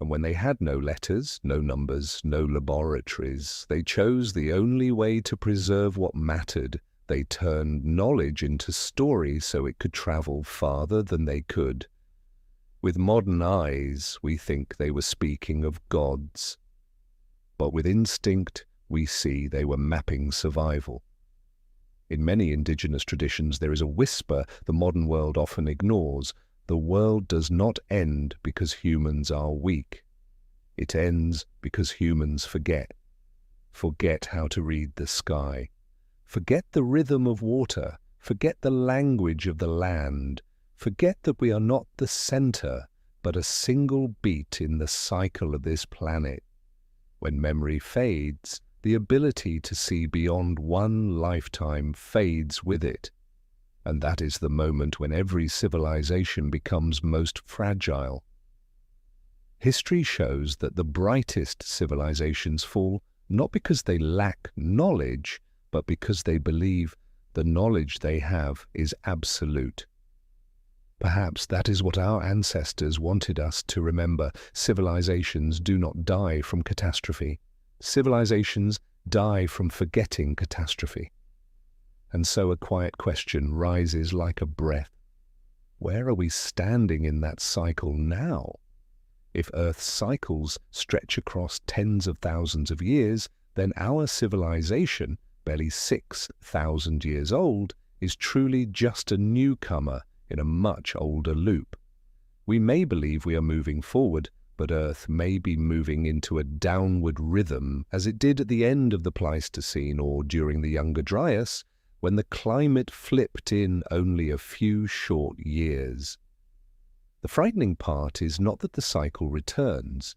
[SPEAKER 1] And when they had no letters, no numbers, no laboratories, they chose the only way to preserve what mattered. They turned knowledge into story so it could travel farther than they could. With modern eyes, we think they were speaking of gods. But with instinct, we see they were mapping survival. In many indigenous traditions, there is a whisper the modern world often ignores. The world does not end because humans are weak. It ends because humans forget. Forget how to read the sky. Forget the rhythm of water. Forget the language of the land. Forget that we are not the center, but a single beat in the cycle of this planet. When memory fades, the ability to see beyond one lifetime fades with it. And that is the moment when every civilization becomes most fragile. History shows that the brightest civilizations fall not because they lack knowledge, but because they believe the knowledge they have is absolute. Perhaps that is what our ancestors wanted us to remember. Civilizations do not die from catastrophe. Civilizations die from forgetting catastrophe. And so a quiet question rises like a breath. Where are we standing in that cycle now? If Earth's cycles stretch across tens of thousands of years, then our civilization, barely 6,000 years old, is truly just a newcomer in a much older loop. We may believe we are moving forward, but Earth may be moving into a downward rhythm as it did at the end of the Pleistocene or during the Younger Dryas, when the climate flipped in only a few short years. The frightening part is not that the cycle returns,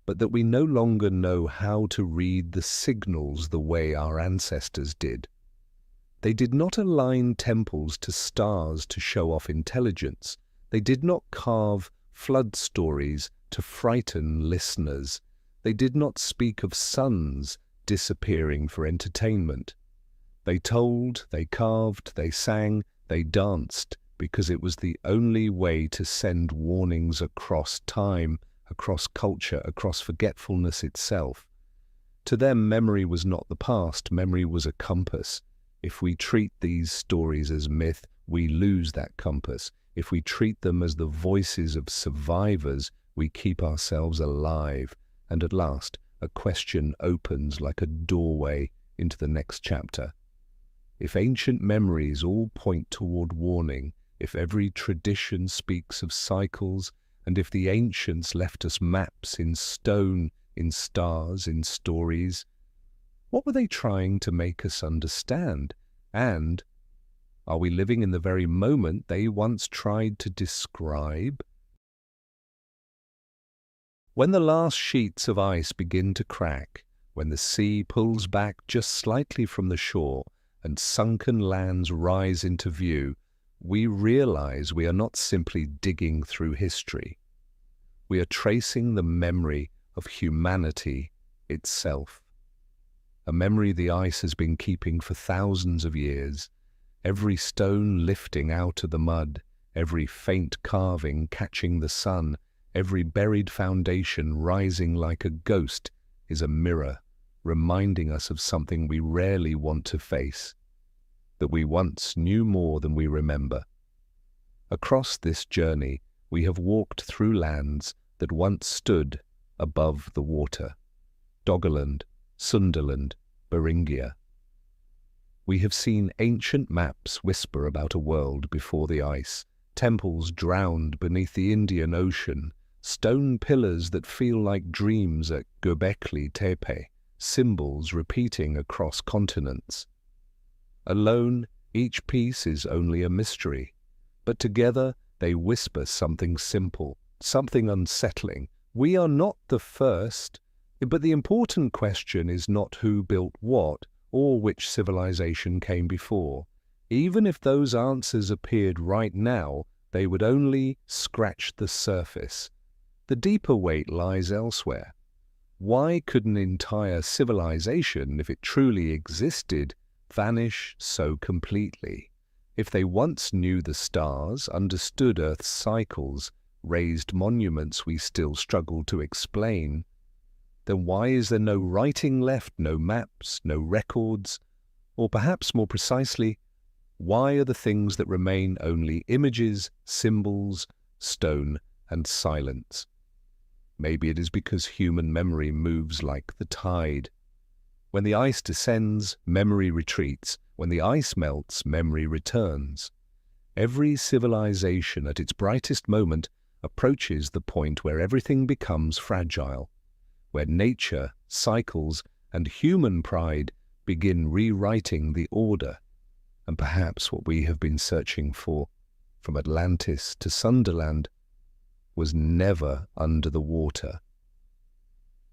[SPEAKER 1] but that we no longer know how to read the signals the way our ancestors did. They did not align temples to stars to show off intelligence. They did not carve flood stories to frighten listeners. They did not speak of suns disappearing for entertainment. They told, they carved, they sang, they danced, because it was the only way to send warnings across time, across culture, across forgetfulness itself. To them, memory was not the past, memory was a compass. If we treat these stories as myth, we lose that compass. If we treat them as the voices of survivors, we keep ourselves alive. And at last, a question opens like a doorway into the next chapter. If ancient memories all point toward warning, if every tradition speaks of cycles, and if the ancients left us maps in stone, in stars, in stories, what were they trying to make us understand? And are we living in the very moment they once tried to describe? When the last sheets of ice begin to crack, when the sea pulls back just slightly from the shore and sunken lands rise into view, we realize we are not simply digging through history. We are tracing the memory of humanity itself. A memory the ice has been keeping for thousands of years, every stone lifting out of the mud, every faint carving catching the sun, every buried foundation rising like a ghost is a mirror, reminding us of something we rarely want to face, that we once knew more than we remember. Across this journey, we have walked through lands that once stood above the water. Doggerland, Sunderland, Beringia. We have seen ancient maps whisper about a world before the ice, temples drowned beneath the Indian Ocean, Stone pillars that feel like dreams at Göbekli Tepe, symbols repeating across continents. Alone, each piece is only a mystery, but together they whisper something simple, something unsettling. We are not the first, but the important question is not who built what or which civilization came before. Even if those answers appeared right now, they would only scratch the surface. The deeper weight lies elsewhere. Why could an entire civilization, if it truly existed, vanish so completely? If they once knew the stars, understood Earth's cycles, raised monuments we still struggle to explain, then why is there no writing left, no maps, no records? Or perhaps more precisely, why are the things that remain only images, symbols, stone, and silence? Maybe it is because human memory moves like the tide. When the ice descends, memory retreats. When the ice melts, memory returns. Every civilization at its brightest moment approaches the point where everything becomes fragile, where nature, cycles, and human pride begin rewriting the order. And perhaps what we have been searching for, from Atlantis to Sunderland, was never under the water.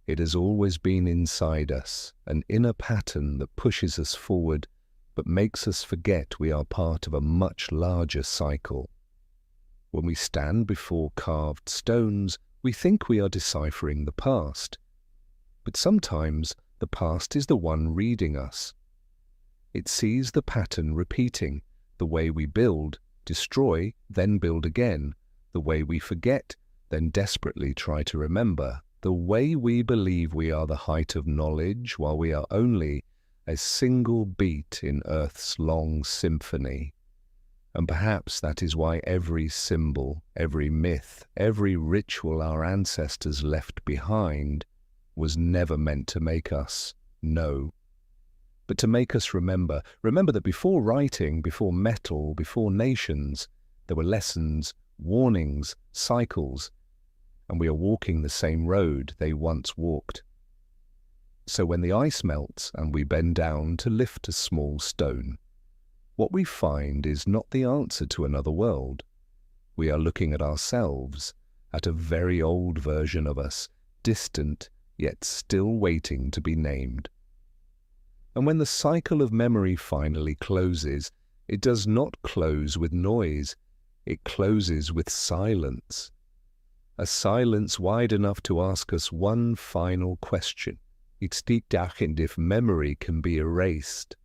[SPEAKER 1] It has always been inside us, an inner pattern that pushes us forward, but makes us forget we are part of a much larger cycle. When we stand before carved stones, we think we are deciphering the past. But sometimes the past is the one reading us. It sees the pattern repeating, the way we build, destroy, then build again, the way we forget, then desperately try to remember, the way we believe we are the height of knowledge while we are only a single beat in Earth's long symphony. And perhaps that is why every symbol, every myth, every ritual our ancestors left behind was never meant to make us know, but to make us remember. Remember that before writing, before metal, before nations, there were lessons, warnings, cycles, and we are walking the same road they once walked. So when the ice melts and we bend down to lift a small stone, what we find is not the answer to another world. We are looking at ourselves, at a very old version of us, distant yet still waiting to be named. And when the cycle of memory finally closes, it does not close with noise, it closes with silence. A silence wide enough to ask us one final question. It's deep down if memory can be erased.